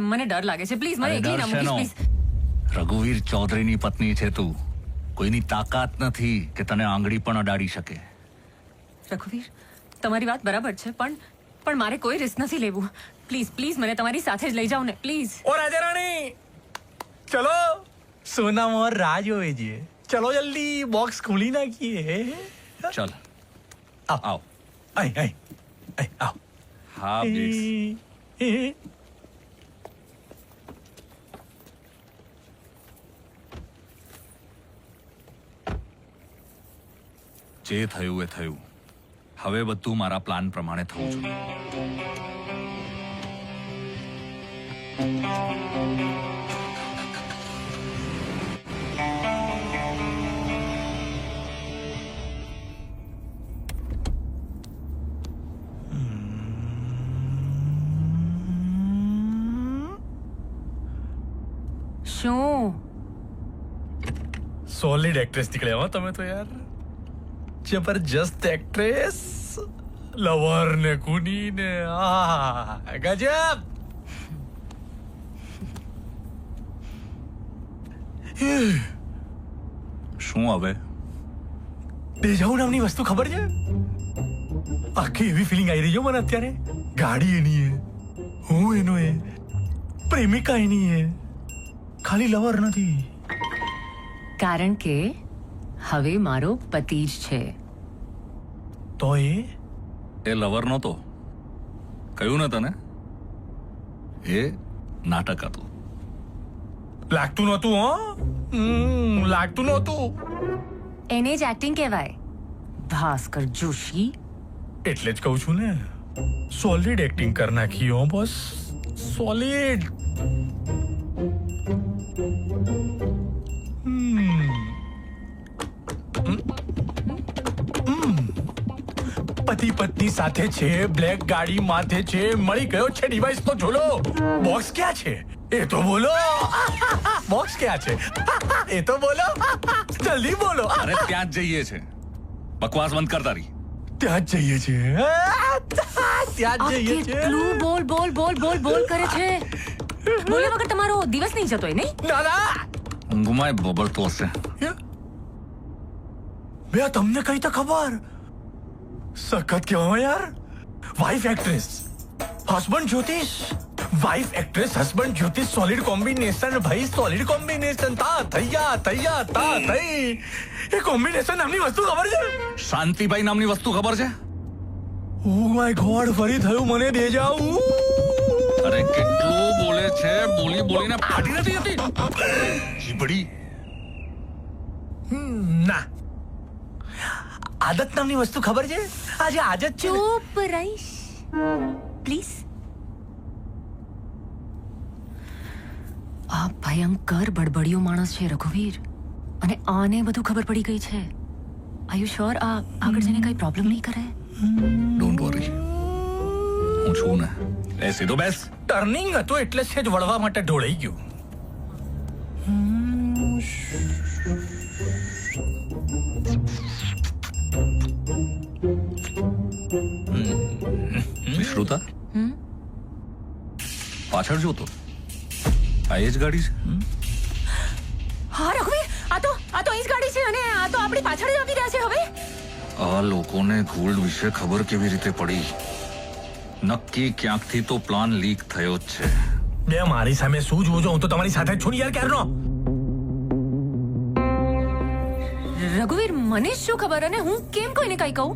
મને ડર લાગે છે. પ્લીઝ મને એકલી ના મૂકીશ, પ્લીઝ. રઘુવીર ચૌધરીની પત્ની છે તું. કોઈની તાકાત નથી કે તને આંગળી પણ અડાડી શકે. રઘુવીર, તમારી વાત બરાબર છે, પણ મારે કોઈ રિસ્ક નથી લેવું. પ્લીઝ મને તમારી સાથે જ લઈ જાઓ ને, પ્લીઝ. ઓ રાજા રાણી, ચલો સોના મોર રાહ જોવે છે. ચલો જલ્દી બોક્સ ખોલી નાખીએ. ચલ આવ. આવ. હા જે થયું એ થયું. હવે બધું મારા પ્લાન પ્રમાણે થવું જોઈએ. શું સોલિડ એક્ટ્રેસ નીકળ્યા હો તમે તો યાર. જબરજસ્ત એક્ટ્રેસ. લવર ને કુની ને ગજબ. શું હવે? દેજાઉ નામની વસ્તુ ખબર છે? આખી એવી ફિલિંગ આવી રહી છે મને અત્યારે. ગાડી એની હે, હું એનો હે, પ્રેમિકા એની હે, ખાલી લવર નથી. કારણ કે હવે મારો પતિ જ છે. તો એ લવર નહોતો, કહ્યું ને તને, એ નાટક હતું. લાગતું નહોતું. હો લાગતું નહોતું. એને જ એક્ટિંગ કહેવાય, ભાસ્કર જોશી. એટલે જ કહું છું ને, સોલિડ એક્ટિંગ કર નાખી હો બસ, સોલિડ. પતિ પત્ની સાથે છે, બ્લેક ગાડી માથે છે, મળી ગયો છે ડિવાઇસ તો ઝોલો. બોક્સ ક્યાં છે એ તો બોલો. બોક્સ ક્યાં છે એ તો બોલો, જલ્દી બોલો. અરે ત્યાં જ જઈએ છે, બકવાસ બંધ કર તારી. ત્યાં જ જઈએ છે, ત્યાં જ જઈએ છે. કેટલું બોલ બોલ બોલ બોલ બોલ કરે છે. બોલ્યા વગર તમારો દિવસ નહીં જતો નહીં? દાદા ઊંઘમાં બબડતો હશે. બે તમને કઈ તો ખબર. સખત કહેવાય યાર. વાઇફ એક્ટ્રેસ, હસબન્ડ જ્યોતિષ. વાઇફ એક્ટ્રેસ, હસબન્ડ જ્યોતિષ, સોલિડ કોમ્બિનેશન ભાઈ, સોલિડ કોમ્બિનેશન. તા થૈયા થૈયા તા થઈ. એ કોમ્બિનેશન નામની વસ્તુ ખબર છે? શાંતિભાઈ નામની વસ્તુ ખબર છે? ઓ માય ગોડ, ફરી થયું મને દેજાઉ. અરે કેટલું બોલે છે, બોલી બોલીને ફાટી નથી જતી જીભડી. ના, આદત નામની વસ્તુ ખબર છે? આજે આદત છે. ચૂપ રહીશ પ્લીઝ. આ ભયંકર બડબડિયો માણસ છે રઘુવીર, અને આને બધું ખબર પડી ગઈ છે. આર યુ શ્યોર આ આગળ જઈને કઈ પ્રોબ્લેમ નહીં કરે? ડોન્ટ વરી, હું છું ને. એ સીધો બેસ. ટર્નિંગ હતો એટલે છે જ વળવા માટે ઢોળાઈ ગયું. વિશ્રુતા, પાછળ જોતો, આ એ જ ગાડી છે. હા રઘુવીર, આ તો એ જ ગાડી છે, અને આ તો આપણી પાછળ જ આવી રહ્યા છે. હવે આ લોકોને ગોલ્ડ વિશે ખબર કેવી રીતે પડી? નક્કી ક્યાંકથી તો પ્લાન લીક થયો જ છે. બે મારી સામે શું જોવો છો? હું તો તમારી સાથે જ છું યાર ક્યારનો. રઘુવીર, મને શું ખબર, અને હું કેમ કોઈને કઈ કહું?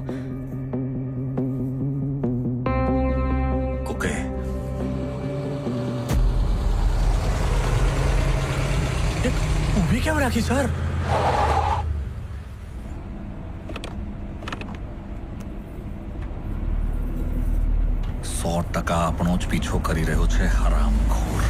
ઓકે, ઊભી કેમ રાખી સર? 100% આપણો જ પીછો કરી રહ્યો છે હરામખોર.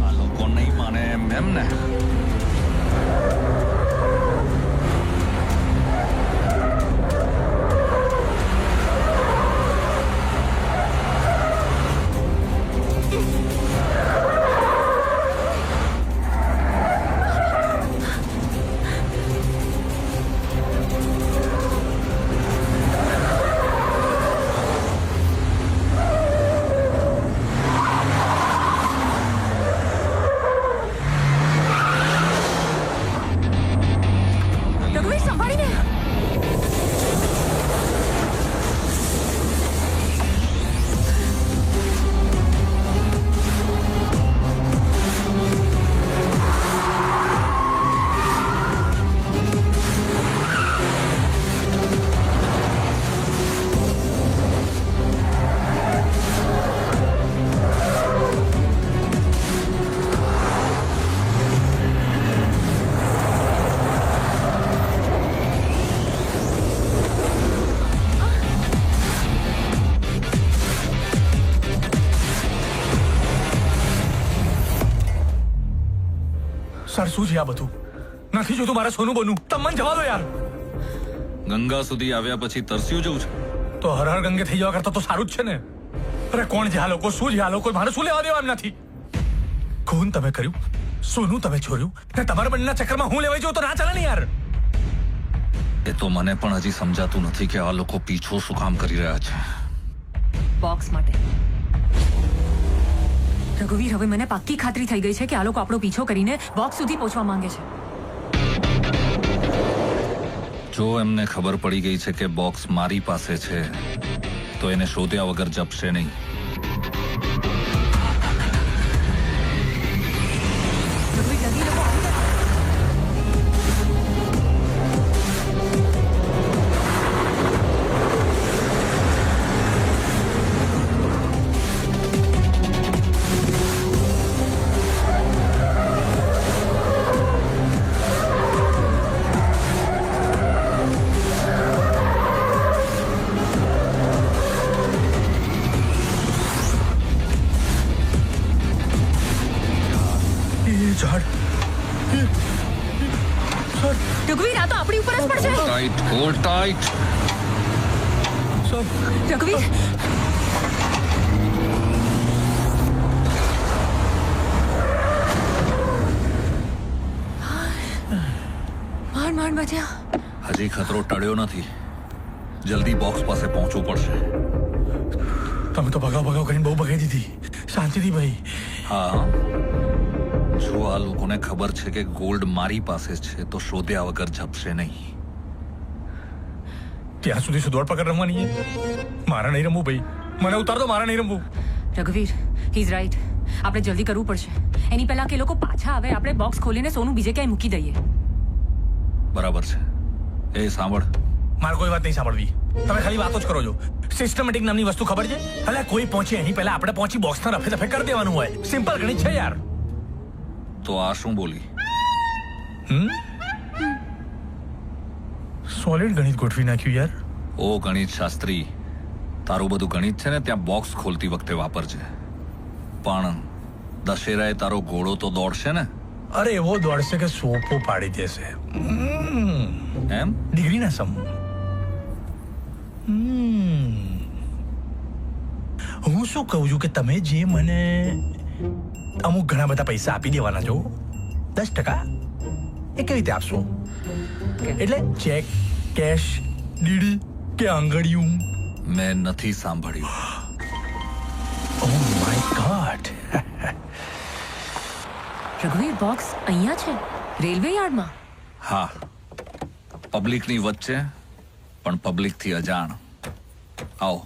આ લોકો નહીં માને એમ ને. રઘુવીર, સંભાળીને. સર, શું છે આ બધું? નથી જોતું મારે સોનું બનવું. તમે મને જવા દો યાર. ગંગા સુધી આવ્યા પછી તરસ્યું જવું છે. તો હર હર ગંગે થઈ જવા કરતા તો સારું જ છે ને. અરે કોણ છે આ લોકો, શું છે આ લોકો, મારે શું લેવા દેવા એમ નથી. ખૂન તમે કર્યું, સોનું તમે ચોર્યું, ને તમારા બંનેના ચક્કરમાં હું લેવાઈ જાઉં તો ના ચાલે ને યાર. એ તો મને પણ હજી સમજાતું નથી કે આ લોકો પીછો શું કામ કરી રહ્યા છે. બોક્સ માટે. રઘુવીર, હવે મને પાક્કી ખાતરી થઈ ગઈ છે કે આ લોકો આપણો પીછો કરીને બોક્સ સુધી પહોંચવા માંગે છે. જો એમને ખબર પડી ગઈ છે કે બોક્સ મારી પાસે છે તો એને શોધ્યા વગર જપશે નહીં. રઘુવીર, આ તો આપણી ઉપર જ પડશે. Tight, hold tight. રઘુવીર, માંડ બચ્યા. હજી ખતરો ટળ્યો નથી. જલ્દી બોક્સ પાસે પહોંચવું પડશે. તમે તો ભગાવ કરીને બહુ ભગાઈ દીધી. શાંતિથી ભાઈ. હા, જો આ લોકોને ખબર છે કે ગોલ્ડ મારી પાસે છે તો શોધ્યા વગર જપશે નહીં. ત્યાં સુધી સુધોડ પકડ રમવાની છે. મારા નહીં રમવું ભાઈ, મને ઉતાર દો, મારા નહીં રમવું. રઘુવીર, હી ઇઝ રાઈટ. આપણે જલ્દી કરવું પડશે. એની પહેલા કે લોકો પાછા આવે, આપણે બોક્સ ખોલીને સોનું બીજે ક્યાંય મૂકી દઈએ. બરાબર છે. એ સાંભળ, મારે કોઈ વાત નહીં સાંભળવી. તમે ખાલી વાતો જ કરો છો. સિસ્ટમેટિક નામની વસ્તુ ખબર છે? ભલે કોઈ પહોંચે એની પહેલા આપણે પહોંચી બોક્સના રફે દફે કરી દેવાનું હોય. સિમ્પલ ગણિત છે યાર. તો આ શું બોલી? સોલિડ ગણિત ગોઠવી નાખ્યું યાર. ઓ ગણિત શાસ્ત્રી, તારું બધું ગણિત છે ને ત્યાં બોક્સ ખોલતી વખતે વાપરજે. પણ દશેરાએ તારો ઘોડો તો દોડશે ને? અરે એવો દોડશે કે સોપો પાડી દેશે. એમ? ડિગ્રી ના સમ. હું શું કહું છું કે તમે જે મને અમુક ઘણા બધા પૈસા આપી દેવાના છો, 10%, એ કેવી રીતે આપશો? એટલે ચેક, કેશ, ડીડી કે આંગળીયું? મેં નથી સાંભળ્યું. Oh my god. રઘુવીર, બોક્સ અહીંયા છે, રેલવે યાર્ડમાં. હા, પબ્લિકની વચ્ચે પણ પબ્લિકથી અજાણ. આવો.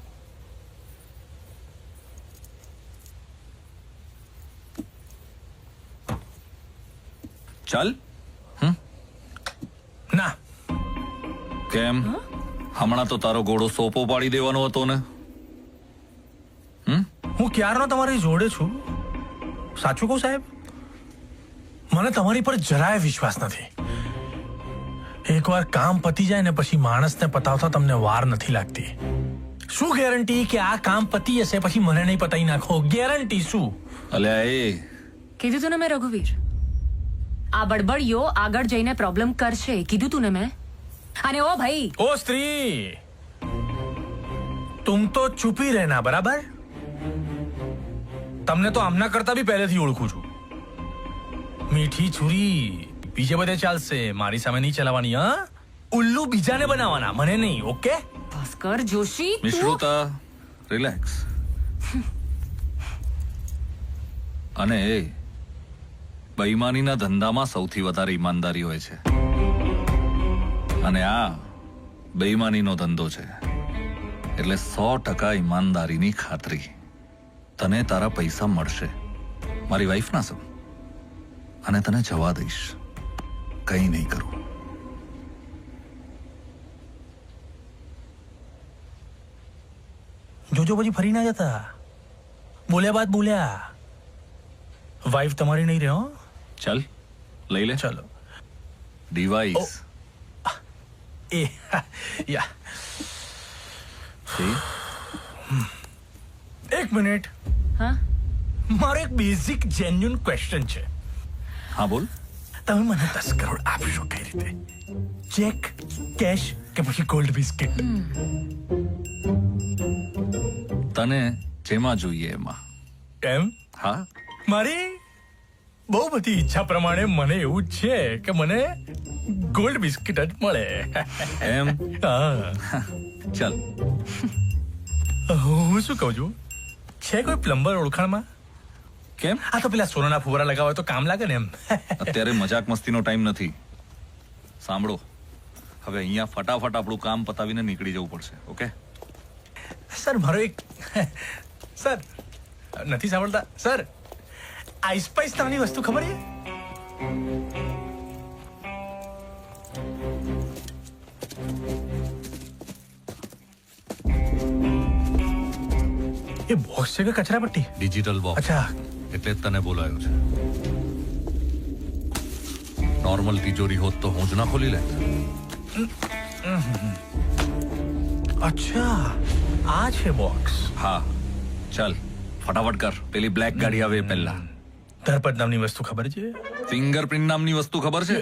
ચાલ. ના. કેમ? હમણાં તો તારો ઘોડો સોપો પાડી દેવાનો હતો ને? હું ક્યારનો તમારી જોડે છું. સાચું કહું સાહેબ, મને તમારી પર જરાય વિશ્વાસ નથી. એકવાર કામ પતી જાય ને પછી માણસને પતાવતા તમને વાર નથી લાગતી. શું ગેરંટી કે આ કામ પતી જશે પછી મને નહીં પતાવી નાખો? ગેરંટી શું? અલ્યા એ કીધું તું ને મેં રઘુવીર, આ બડબડિયો આગળ જઈને પ્રોબ્લેમ કરશે. કીધું તું ને મેં. અને ઓ ભાઈ, ઓ સ્ત્રી, તુમ તો ચૂપી રહેના, બરાબર? તમને તો આમના કરતા બી પહેલેથી ઓળખું છું. મીઠી છુરી બીજે બધે ચાલશે, મારી સામે નહીં ચલાવવાની. હા, ઉલ્લુ બીજાને બનાવવાના, મને નહીં. Okay Bhaskar Joshi, Mishruta, relax. અને એ બેઈમાનીના ધંધામાં સૌથી વધારે ઈમાનદારી હોય છે, અને આ બેઈમાનીનો ધંધો છે. એટલે 100% ઈમાનદારીની ખાતરી. તને તારા પૈસા મળશે, મારી વાઈફના સમ, અને તને જવા દઈશ. કંઈ નહીં કરું. જોજો પછી ફરી ના જતા. બોલ્યા બાદ બોલ્યા. વાઈફ તમારી નહીં રહે. હો, ચાલ લઈ લે. ચલો. ડિવાઇસ એ યા. એક મિનિટ. હા, મારો એક બેઝિક જેન્યુન ક્વેશ્ચન છે. હા બોલ. તમે મને 10 કરોડ આપશો કઈ રીતે? ચેક, કેશ કે પછી ગોલ્ડ બિસ્કિટ? તને જેમાં જોઈએ એમાં. એમ? હા. મારી બહુ બધી ઈચ્છા પ્રમાણે મને એવું જ છે કે મને ગોલ્ડ બિસ્કિટ જ મળે. એમ? હા. ચાલ. હું શું કહું છું, છે કોઈ પ્લમ્બર ઓળખાણમાં? કેમ? આ તો પેલા સોનાના ફુવારા લગાવે તો કામ લાગે ને એમ. અત્યારે મજાક મસ્તીનો ટાઈમ નથી. સાંભળો, હવે અહીંયા ફટાફટ આપણું કામ પતાવીને નીકળી જવું પડશે. ઓકે? સર મારો એક સર નથી સાંભળતા સર, આઈસ સ્પાઈસ નામની વસ્તુ ખબર છે? એ બોક્સ છે કે કચરા પટ્ટી? Digital box. અચ્છા, એટલે જ તને બોલાયો છે. નોર્મલ તિજોરી હોત તો હું જ ના ખોલી લે. અચ્છા આ છે બોક્સ. હા, ચાલ ફટાફટ કર. પેલી બ્લેક ગાડી આવે પહેલા. ધરપત નામની વસ્તુ ખબર છે? ફિંગરપ્રિન્ટ નામની વસ્તુ ખબર છે?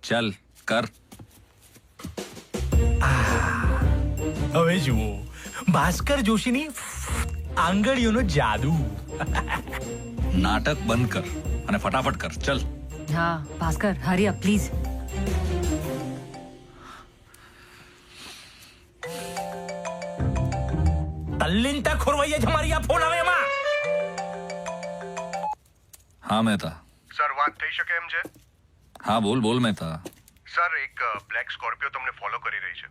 ચાલ કર. હવે જુઓ, ભાસ્કર જોશીની આંગળીઓનો જાદુ. નાટક બંધ કર અને ફટાફટ કર. ચલ. હા ભાસ્કર, હરી અપ પ્લીઝ. તલ્લીનતા ખોરવાઈએ છે મારી આ ફોન આવે એમાં. હા મહેતા. સર વાત થઈ શકે એમ છે? હા બોલ બોલ મહેતા. સર એક બ્લેક સ્કોર્પિયો તમને ફોલો કરી રહી છે.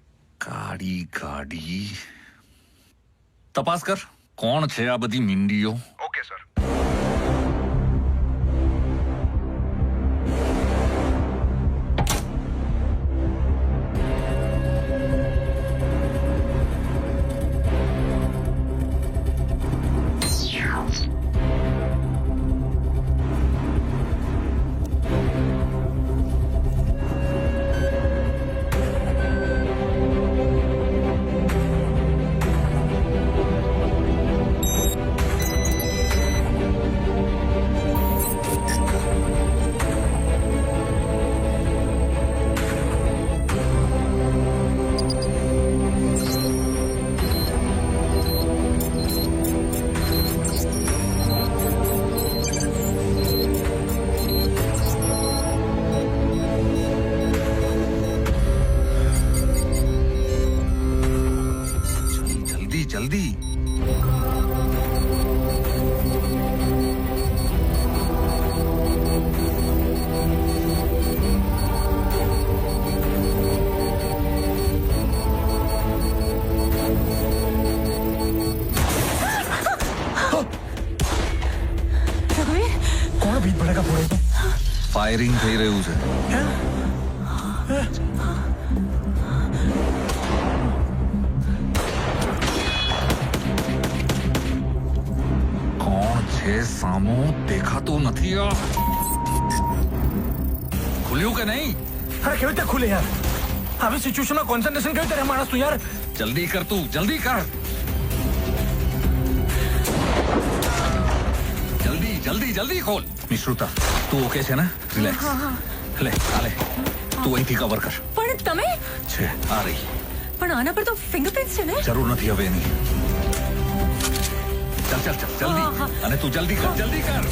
ગાડી તપાસ કર. કોણ છે આ બધી મિંડીઓ? Okay sir. જલ્દી. કોણ ભીત ભડકા ફોડે છે? ફાયરિંગ થઈ રહ્યું છે. સામો દેખાતું નથી. ખુલ્યું કે નહીં? અરે કેવી રીતે ખુલે યાર? આવી સિચ્યુએશનમાં કોન્સન્ટ્રેશન કેવી રીતે રહે માણસ તું યાર? જલ્દી કર તું, જલ્દી કર. જલ્દી ખોલ. મિશ્રુતા તું ઓકે છે ને? રિલેક્સ. લે તું અહીંથી કવર કર. પણ તમે છે આ રહી. પણ આના પર તો ફિંગરપ્રિન્ટ્સ છે ને? જરૂર નથી હવે એની. ચાલ જલ્દી. અને તું જલ્દી કર.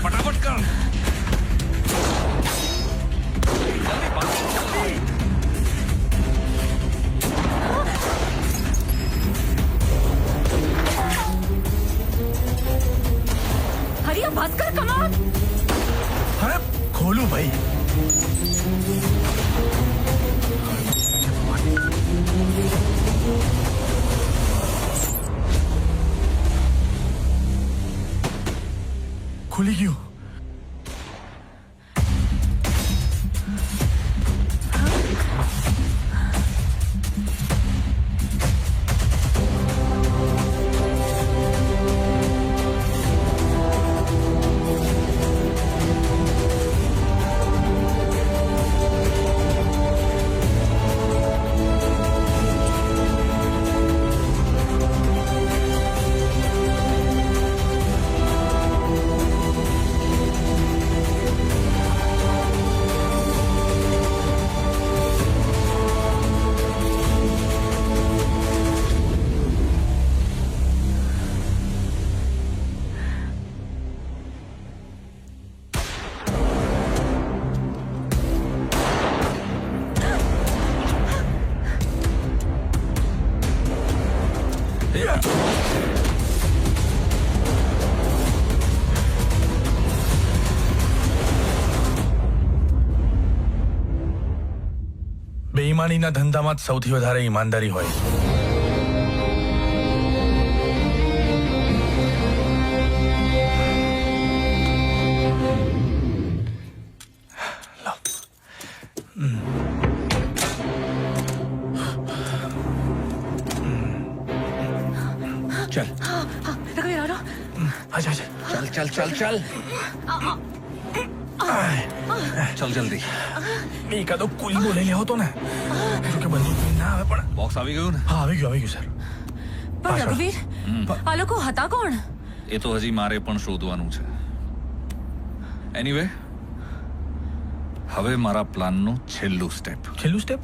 ફટાફટ કર. હરિયા ભાસ્કર કમ ઓન. અરે ખોલું ભાઈ. ખુલી ગયું. બેઈમાનીના ધંધામાં જ સૌથી વધારે ઈમાનદારી હોય. चल रघुवीर आओ आजा आजा. चल चल चल चल चल जल्दी. એકાદો કુલી બોલે લેવો તો ને, જો કે બંદૂક ના આવે પણ. બોક્સ આવી ગયું ને? હા આવી ગયું સર. પણ રઘુવીર આ લોકો હતા કોણ? એ તો હજી મારે પણ શોધવાનું છે. એનીવે, હવે મારા પ્લાનનું છેલ્લું સ્ટેપ. છેલ્લું સ્ટેપ?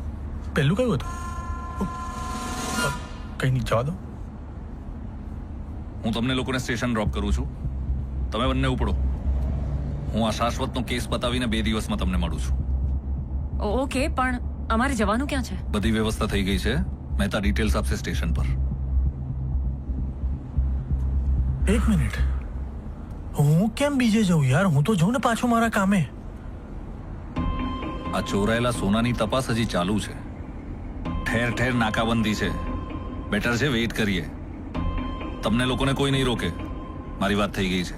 પહેલું કયું હતું? કઈ નહીં, જવા દો. હું તમને લોકોને સ્ટેશન ડ્રોપ કરું છું. તમે બંને ઉપડો. હું આ શાશ્વતનો કેસ પતાવીને 2 દિવસમાં તમને મળું છું. ઓકે, પણ અમારે જવાનું ક્યાં છે? બધી વ્યવસ્થા થઈ ગઈ છે. મહેતા ડિટેલ્સ આપશે સ્ટેશન પર. એક મિનિટ, હું કેમ બીજે જઉં યાર? હું તો જઉં ને પાછો મારા કામે. આ ચોરાયેલા સોનાની તપાસ હજી ચાલુ છે. ઠેર ઠેર નાકાબંધી છે. બેટર છે વેઇટ કરીએ. તમને લોકોને કોઈ નહીં રોકે. મારી વાત થઈ ગઈ છે.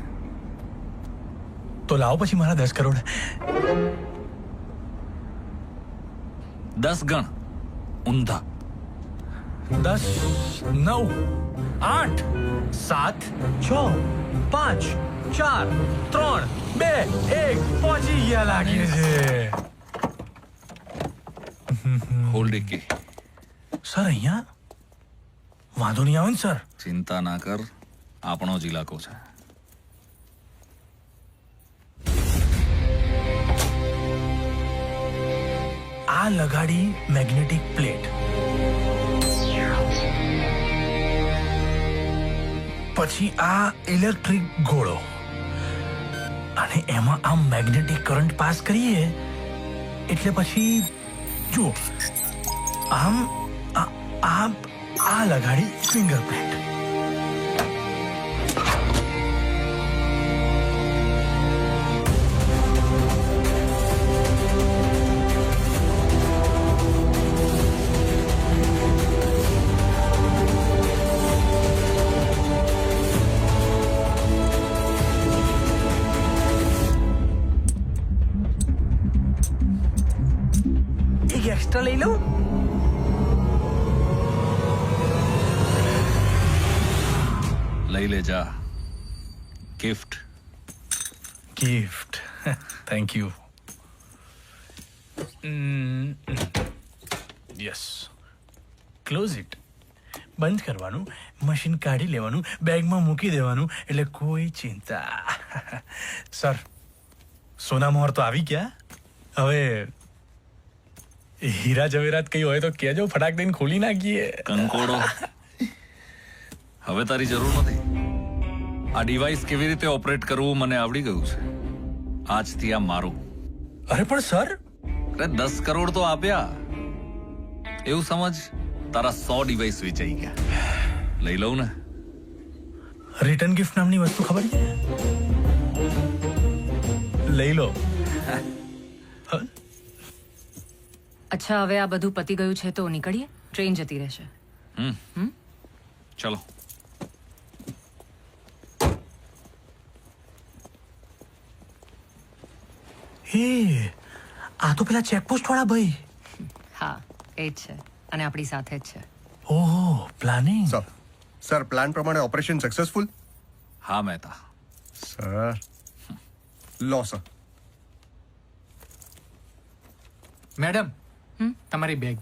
તો લાવો પછી મારા 10 કરોડ. 10 ગણ ઊંધા. 10, 9, 8, 7, 6, 5, 4, 3, 2, 1 પહોંચી ગયા લાગે છે. હોલ્ડ કી. સર અહીંયા વાંધો નહીં આવે ને સર? ચિંતા ના કર, આપણો જ ઇલાકો છે. આ લગાડી મેગ્નેટિક પ્લેટ, પછી આ ઇલેક્ટ્રિક ગોળો, અને એમાં આમ મેગ્નેટિક કરંટ પાસ કરીએ એટલે પછી જુઓ આમ આ લગાડી ફિંગરપ્રિન્ટ. એક એક્સ્ટ્રા લઈ લઉં? લઈ લે જા. Gift. Gift, thank you. Yes, close it. બંધ કરવાનું, મશીન કાઢી લેવાનું, બેગમાં મૂકી દેવાનું, એટલે કોઈ ચિંતા. સર, સોના મોહર તો આવી ગયા. હવે હીરા જવેરાત કઈ હોય તો કહેજો, ફટાક દઈને ખોલી નાખીએ. કંકોડો, હવે તારી જરૂર નથી. આ ડિવાઇસ કેવી રીતે ઓપરેટ કરવું મને આવડી ગયું છે. આજથી આ મારું. અરે પણ સર, અરે 10 કરોડ તો આપ્યા. એવું સમજ તારા 100 ડિવાઇસ વેચાઈ ગયા. લઈ લઉં ને. રિટર્ન ગિફ્ટ નામની વસ્તુ ખબર છે? લઈ લો. અચ્છા, હવે આ બધું પતી ગયું છે તો નીકળીએ. ટ્રેન જતી રહેશે. ચલો. હે, આ તો પેલા ચેકપોસ્ટ વાળા ભાઈ. હા, એ જ છે, અને આપણી સાથે જ છે. ઓહો, પ્લાનિંગ. સર, પ્લાન પ્રમાણે ઓપરેશન સક્સેસફુલ? હા મહેતા. સર, લો સર. મેડમ, તમારી બેગ.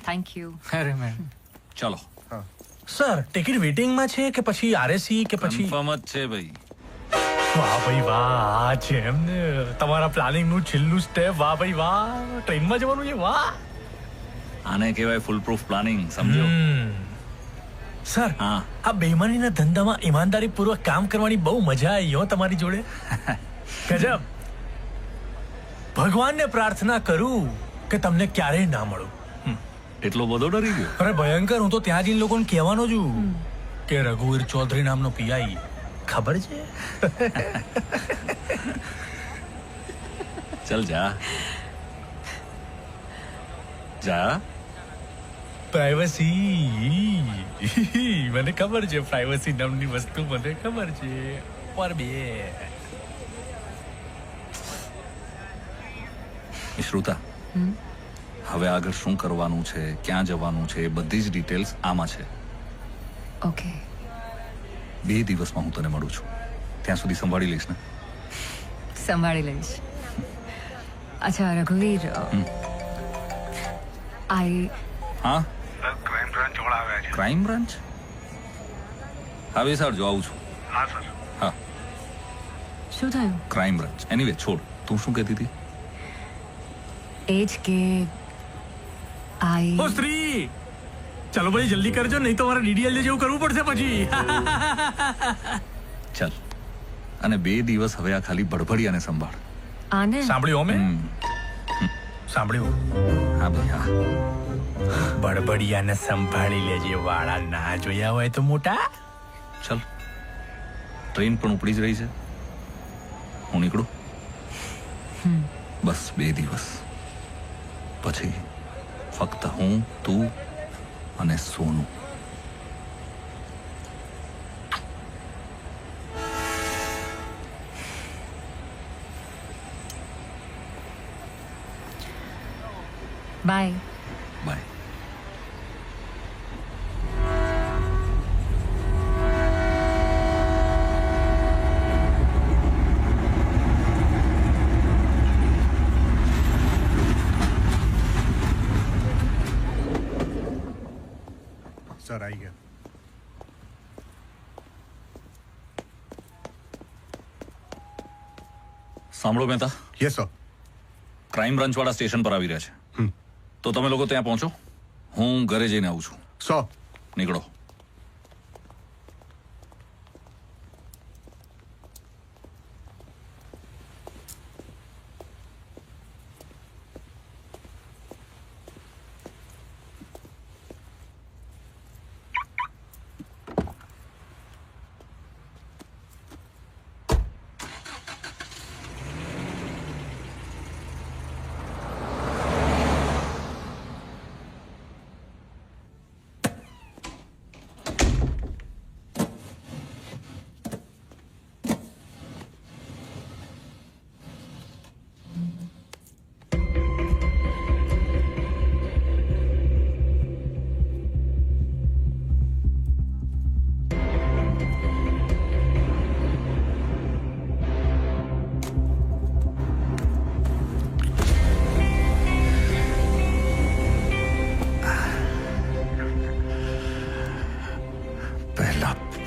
Thank you. અરે મેડમ. ચલો. સર, ટિકિટ વેટિંગમાં છે કે પછી આરએસી કે પછી? કન્ફર્મ જ છે ભાઈ. વાહ ભાઈ વાહ, આ છે એમને તમારા પ્લાનિંગ નું છેલ્લું સ્ટેપ. વાહ ભાઈ વાહ, ટ્રેનમાં જવાનું છે. વાહ, આને કહેવાય ફૂલ પ્રૂફ પ્લાનિંગ, સમજો? સર, આ બેઈમાનીના ધંધામાં ઈમાનદારી પૂર્વક કામ કરવાની બહુ મજા આવી હો તમારી જોડે. ગજબ. ભગવાનને પ્રાર્થના કરું કે તમને ક્યારેય ના મળું. એટલો બધો ડરી ગયો? અરે ભયંકર. હું તો ત્યાં જઈને લોકોને કહેવાનો છું કે રઘુવીર ચૌધરી નામનો પીઆઈ ખબર છે. ચલ જા જા. પ્રાઇવસી મને ખબર છે, પ્રાઇવસી નામની વસ્તુ મને ખબર છે, પર બે શ્રુતા, હવે આગળ શું કરવાનું છે, ક્યાં જવાનું છે, બધી જ ડિટેલ્સ આમાં છે. ઓકે. 2 દિવસમાં હું તને મળું છું. ત્યાં સુધી સંભાળી લઈશ ને? સંભાળી લઈશ. અચ્છા રઘુવીર, હા, ક્રાઇમ બ્રાન્ચ વાળા આવ્યા છે. Crime branch? હા વિસારજો, આવું છું. હા સર. હા, શું થયું? Crime branch. એનીવે છોડ, તું શું કહેતી હતી? એ જ કે ઓ સ્ત્રી, ચાલો ભાઈ જલ્દી કરજો, નહીં તો મારે ડીડીએલ જેવું કરવું પડશે પછી. ચાલ, અને 2 દિવસ હવે આ ખાલી બડબડિયાને સંભાળ. આને સાંભળ્યું અમે? સાંભળ્યું? હા ભાઈ હા. બડબડિયાને સંભાળી લેજે, વાળા ના જોયા હોય તો મોટા. ચાલ, ટ્રેન પણ ઉપડી જ રહી છે, હું નીકળું. બસ 2 દિવસ પછી ફક્ત હું, તું અને સોનું. બાય. બાય. સર આવી ગયા. સાંભળો Mehta. Yes sir. Crime branch વાળા સ્ટેશન પર આવી રહ્યા છે. તો તમે લોકો ત્યાં પહોંચો, હું ઘરે જઈને આવું છું. સર. નીકળો.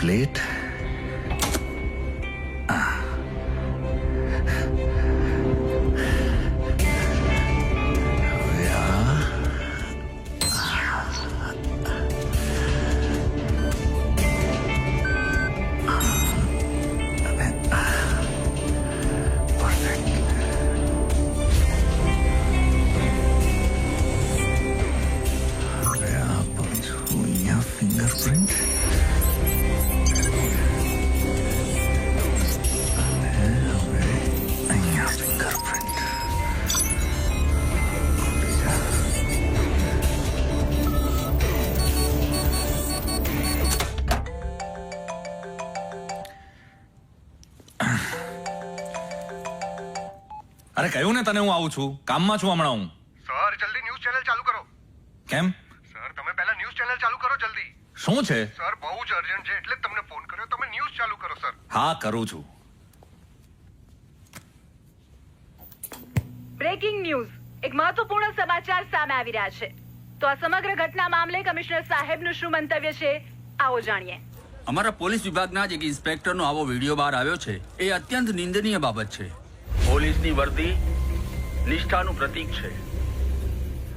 પ્લેટ. ફિંગરપ્રિન્ટ. અરે કહ્યું ને તને હું આવું છું, કામમાં છું હમણાં હું. સર જલ્દી ન્યૂઝ ચેનલ ચાલુ કરો. કેમ? સર તમે પહેલા ન્યૂઝ ચેનલ ચાલુ કરો જલ્દી. શું છે? સર બહુ જ અર્જન્ટ છે એટલે જ તમને ફોન કર્યો. તમે ન્યૂઝ ચાલુ કરો સર. હા કરું છું. બ્રેકિંગ ન્યૂઝ, એક મહત્વપૂર્ણ સમાચાર સામે આવી રહ્યા છે. તો આ સમગ્ર ઘટના મામલે કમિશનર સાહેબનું શું મંતવ્ય છે, આવો જાણીએ. અમારા પોલીસ વિભાગના જ એક ઇન્સ્પેક્ટરનો આવો વિડીયો બહાર આવ્યો છે. એ અત્યંત નિંદનીય બાબત છે. પોલીસની વર્દી નિષ્ઠાનું પ્રતીક છે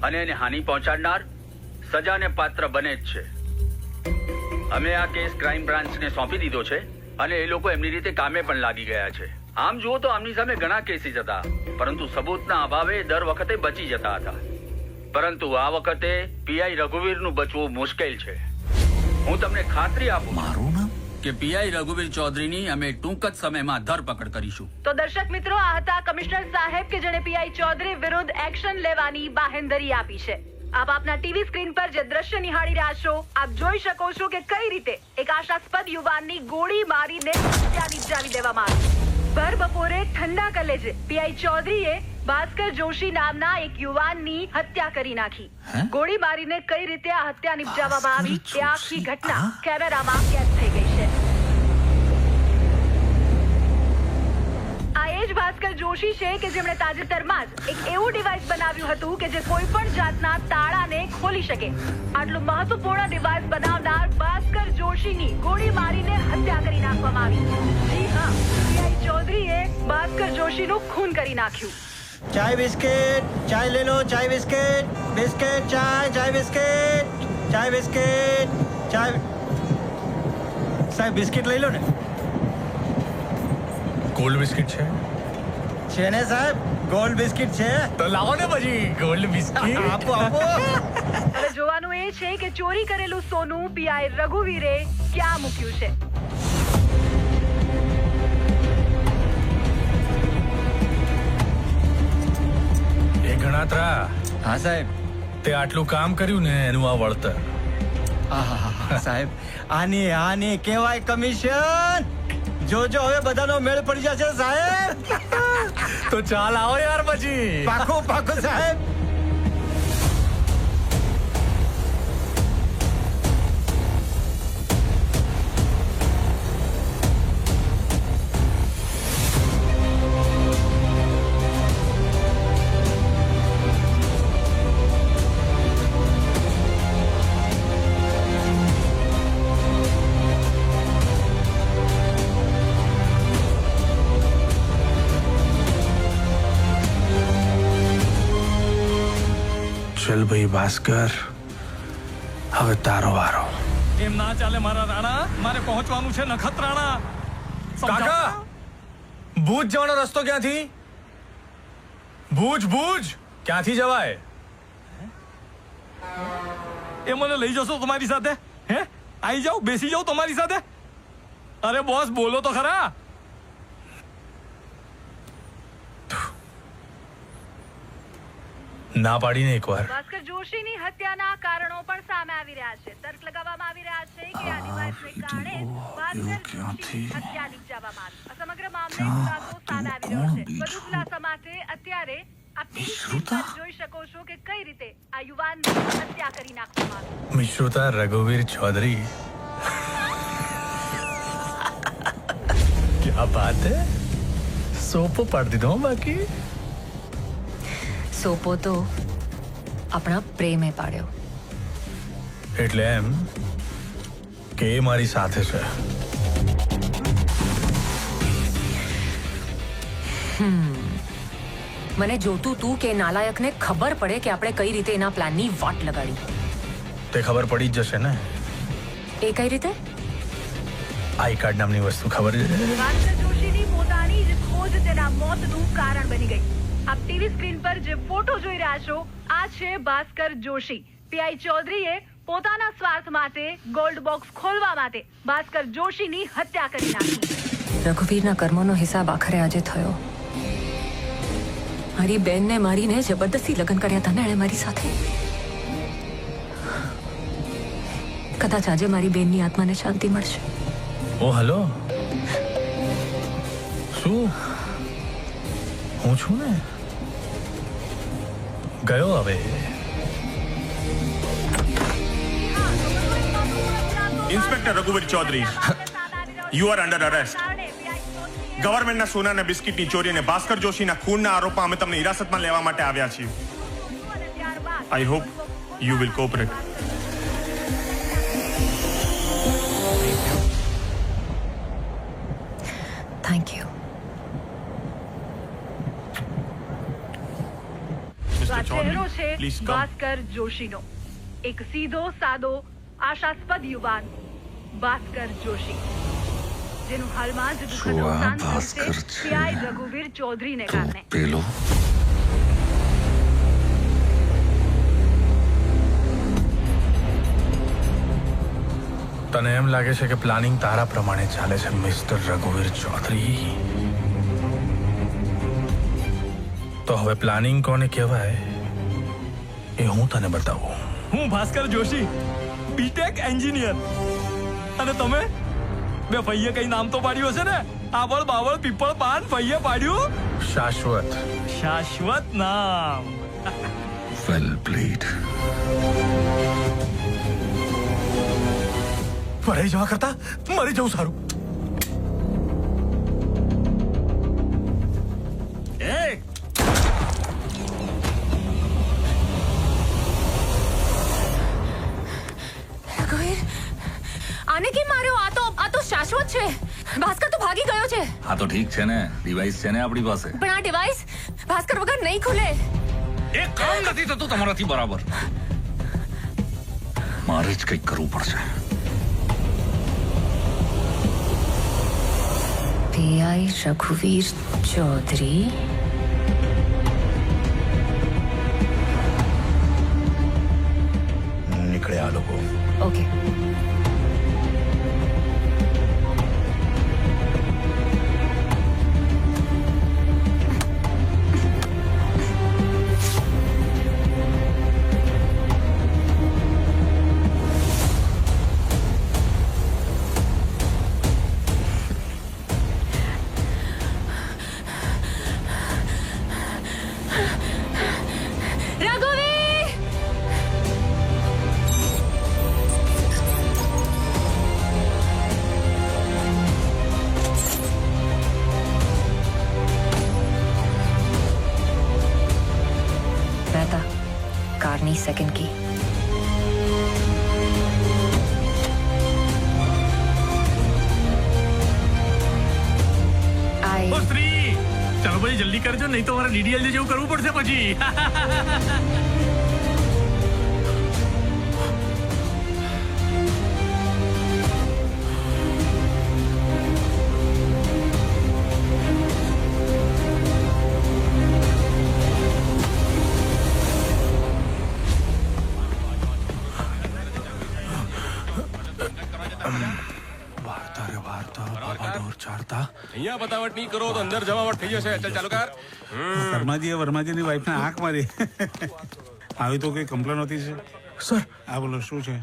અને એને હાનિ પહોંચાડનાર સજાને પાત્ર બને જ છે. અમે આ કેસ ક્રાઇમ બ્રાન્ચને સોંપી દીધો છે અને એ લોકો એમની રીતે કામે પણ લાગી ગયા છે. આમ જુઓ તો આમની સામે ઘણા કેસીસ હતા, પરંતુ સબૂતના અભાવે દર વખતે બચી જતા હતા. પરંતુ આ વખતે પીઆઈ રઘુવીરનું બચવું મુશ્કેલ છે. હું તમને ખાતરી આપું મારું નામ કે પીઆઈ રઘુવીર ચૌધરીની અમે ટૂંક જ સમયમાં ધરપકડ કરીશું. તો દર્શક મિત્રો, આ હતા કમિશનર સાહેબ કે જેણે પીઆઈ ચૌધરી વિરુદ્ધ એક્શન લેવાની બાહેંધરી આપી છે. આપ આપના ટીવી સ્ક્રીન પર જે દ્રશ્ય નિહાળી રહ્યા છો, આપ જોઈ શકો છો કે કઈ રીતે એક આશાસ્પદ યુવાનની ગોળી મારીને હત્યા નિપજાવી દેવામાં આવી. ભર બપોરે ઠંડા કલેજે પીઆઈ ચૌધરીએ ભાસ્કર જોશી નામના એક યુવાનની હત્યા કરી નાખી. ગોળી મારીને કઈ રીતે આ હત્યા નિપજાવવામાં આવી તે આખી ઘટના કેમેરામાં કેદ થઈ ગઈ છે. આ એ જ ભાસ્કર જોશી છે કે જેમણે તાજેતરમાં જ એક એવું ડિવાઇસ બનાવ્યું હતું કે જે કોઈ પણ જાતના તાળાને ખોલી શકે. આટલું મહત્વપૂર્ણ ડિવાઇસ બનાવનાર ભાસ્કર જોશીની ગોળી મારીને હત્યા કરી નાખવામાં આવી. જી હા, પીઆઈ ચૌધરીએ ભાસ્કર જોશીનું ખૂન કરી નાખ્યું. ચાય બિસ્કિટ, ચાય ले लो, चाय बिस्किट, बिस्किट चाय, चाय बिस्किट, चाय बिस्किट, चाय. સાહેબ બિસ્કિટ લઈ લો ને. ગોલ્ડ બિસ્કિટ છે ને સાહેબ, ગોલ્ડ બિસ્કિટ છે. તો લાવો ને પછી ગોલ્ડ બિસ્કિટ. આપો આપો. હવે જોવાનું એ છે કે ચોરી કરેલું સોનું પીઆઈ રઘુવીરે ક્યાં મૂક્યું છે. એ ગણાત્રા. હા સાહેબ. તે આટલું કામ કર્યું ને એનું આ વળતર. સાહેબ આની કહેવાય કમિશન. જોજો હવે બધાનો મેળ પડી જશે સાહેબ. તો ચાલ આવો યાર પછી. પાકું સાહેબ. ચલ ભાઈ ભાસ્કર, હવે તારો વારો. એમ ના ચાલે મારા રાણા, મારે પહોંચવાનું છે નખત્રાણા. કાકા, ભુજ જવાનો રસ્તો ક્યાંથી? ભુજ ક્યાંથી જવાય? એ મને લઈ જશો તમારી સાથે? હે, આવી જાઉં, બેસી જાઉં તમારી સાથે? અરે બોસ, બોલો તો ખરા. ના પાડીને એકવાર. ભાસ્કર જોશીની હત્યાના કારણો પણ સામે આવી રહ્યા છે. તર્ક લગાવવામાં આવી રહ્યા છે કે આ ડિવાઇસને કારણે ભાસ્કર જોશીની હત્યા નિપજાવવામાં આવી. સમગ્ર મામલે ખુલાસો સામે આવી રહ્યો છે. વધુ ખુલાસા માટે અત્યારે આપ ટીવી સ્ક્રીન પર જોઈ શકો છો કે કઈ રીતે આ યુવાનની હત્યા કરી નાખવામાં આવી. મિશ્રુતા રઘુવીર ચૌધરી. क्या बात है, સોપો પાડી દીધો બાકી. સોપો તો આપણા પ્રેમે પાડ્યો. એટલે એમ કે એ મારી સાથે છે. મને જોતું તું કે નાલાયકને ખબર પડે કે આપણે કઈ રીતે એના પ્લાનની વાટ લગાડી. તે ખબર પડી જ જશે ને. એ કઈ રીતે? આઈ કાર્ડ નામની વસ્તુ ખબર છે. ભાસ્કર જોશીની પોતાની જ ખોજ તેના મોતનું કારણ બની ગઈ. આપ ટીવી સ્ક્રીન પર જે ફોટો જોઈ રહ્યા છો, આ છે ભાસ્કર જોશી. પીઆઈ ચૌધરીએ પોતાના સ્વાર્થ માટે ગોલ્ડ બોક્સ ખોલવા માટે ભાસ્કર જોશીની હત્યા કરી નાખી. રઘુવીરના કર્મોનો હિસાબ આખરે આજે થયો. મારી બેનને મારીને જબરદસ્તી લગ્ન કર્યા હતા ને એણે મારી સાથે. કદાચ આજે મારી બેનની આત્માને શાંતિ મળશે. ઓ હલો, શું હું છું ને? ગયો હવે. ઇન્સ્પેક્ટર રઘુવીર Chaudhary, you are under arrest. ગવર્મેન્ટના સોના અને બિસ્કિટની ચોરી અને ભાસ્કર જોશીના ખૂનના આરોપમાં અમે તમને હિરાસતમાં લેવા માટે આવ્યા છીએ. I hope you will cooperate. Thank you. આ ચહેરો છે ભાસ્કર જોશીનો. એક સીધો સાદો આશાસ્પદ યુવાન ભાસ્કર જોશી, જેનું હાલમાં જ દુઃખદ અવસાન થયું છે પીઆઈ રઘુવીર ચૌધરીને કારણે. પેલો તને એમ લાગે છે કે પ્લાનિંગ તારા પ્રમાણે ચાલે છે મિસ્ટર રઘુવીર ચૌધરી? તો હવે પ્લાનિંગ કોને કહેવાય એ હું તને બતાવું. હું ભાસ્કર જોશી, બીટેક એન્જિનિયર. અને તમે બે ભાઈએ કઈ નામ તો પાડ્યું હશે ને? આવળ બાવળ પીપળ પાન ભાઈએ પાડ્યું શાશ્વત. શાશ્વત નામ. વેલ પ્લેડ. મરી જવા કરતા મરી જવું સારું. આને કેમ માર્યો? આ તો શાશ્વત છે. ભાસ્કર તો ભાગી ગયો છે. હા તો ઠીક છે ને, ડિવાઇસ છે ને આપણી પાસે. પણ આ ડિવાઇસ ભાસ્કર વગર નહીં ખુલે. એ કામ નથી થતું તમારાથી બરાબર. મારે જ કંઈક કરવું પડશે. પીઆઈ રઘુવીર ચૌધરી. નીકળે આ લોકો. ઓકે. કારની સેકન્ડ કી. ઓ શ્રી, ચાલો ભાઈ જલ્દી કરજો, નહીં તો મારે ડીડીએલ જેવું કરવું પડશે પછી. અહીંયા બતાવટ નહીં કરો તો અંદર જમાવટ થઈ જશે. ચાલ ચાલુ કર. શર્માજીએ વર્માજીની વાઈફને આંખ મારી. આવી તો કઈ કમ્પ્લેન હોતી છે સર? આ બોલો શું છે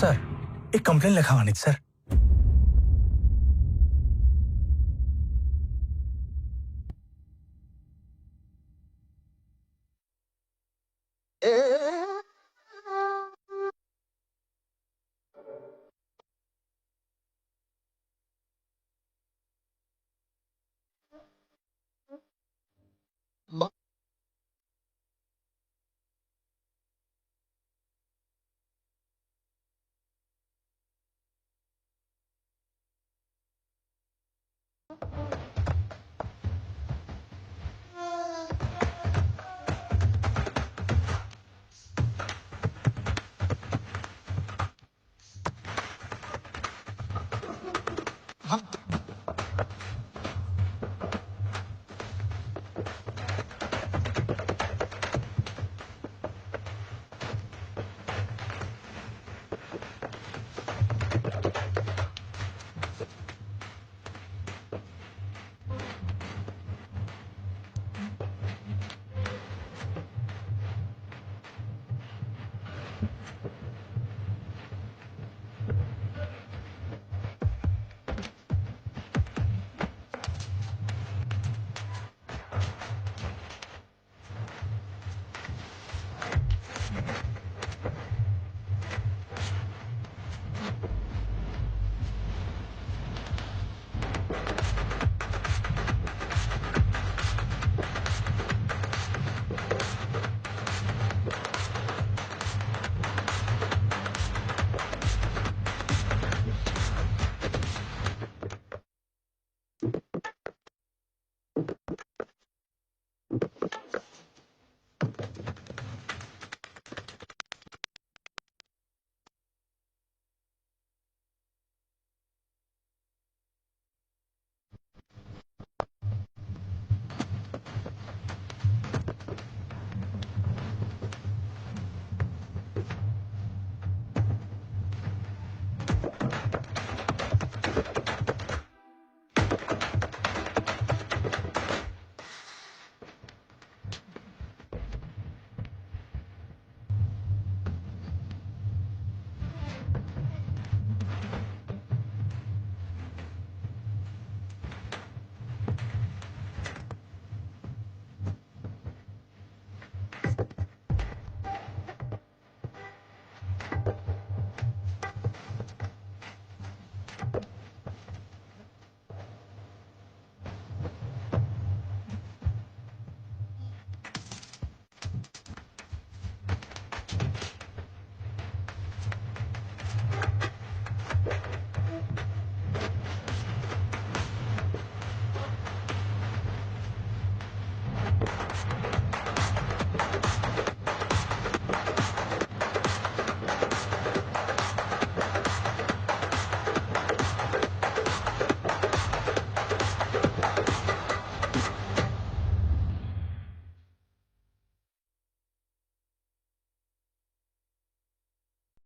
સર? એક કમ્પ્લેન લખાવવાની સર.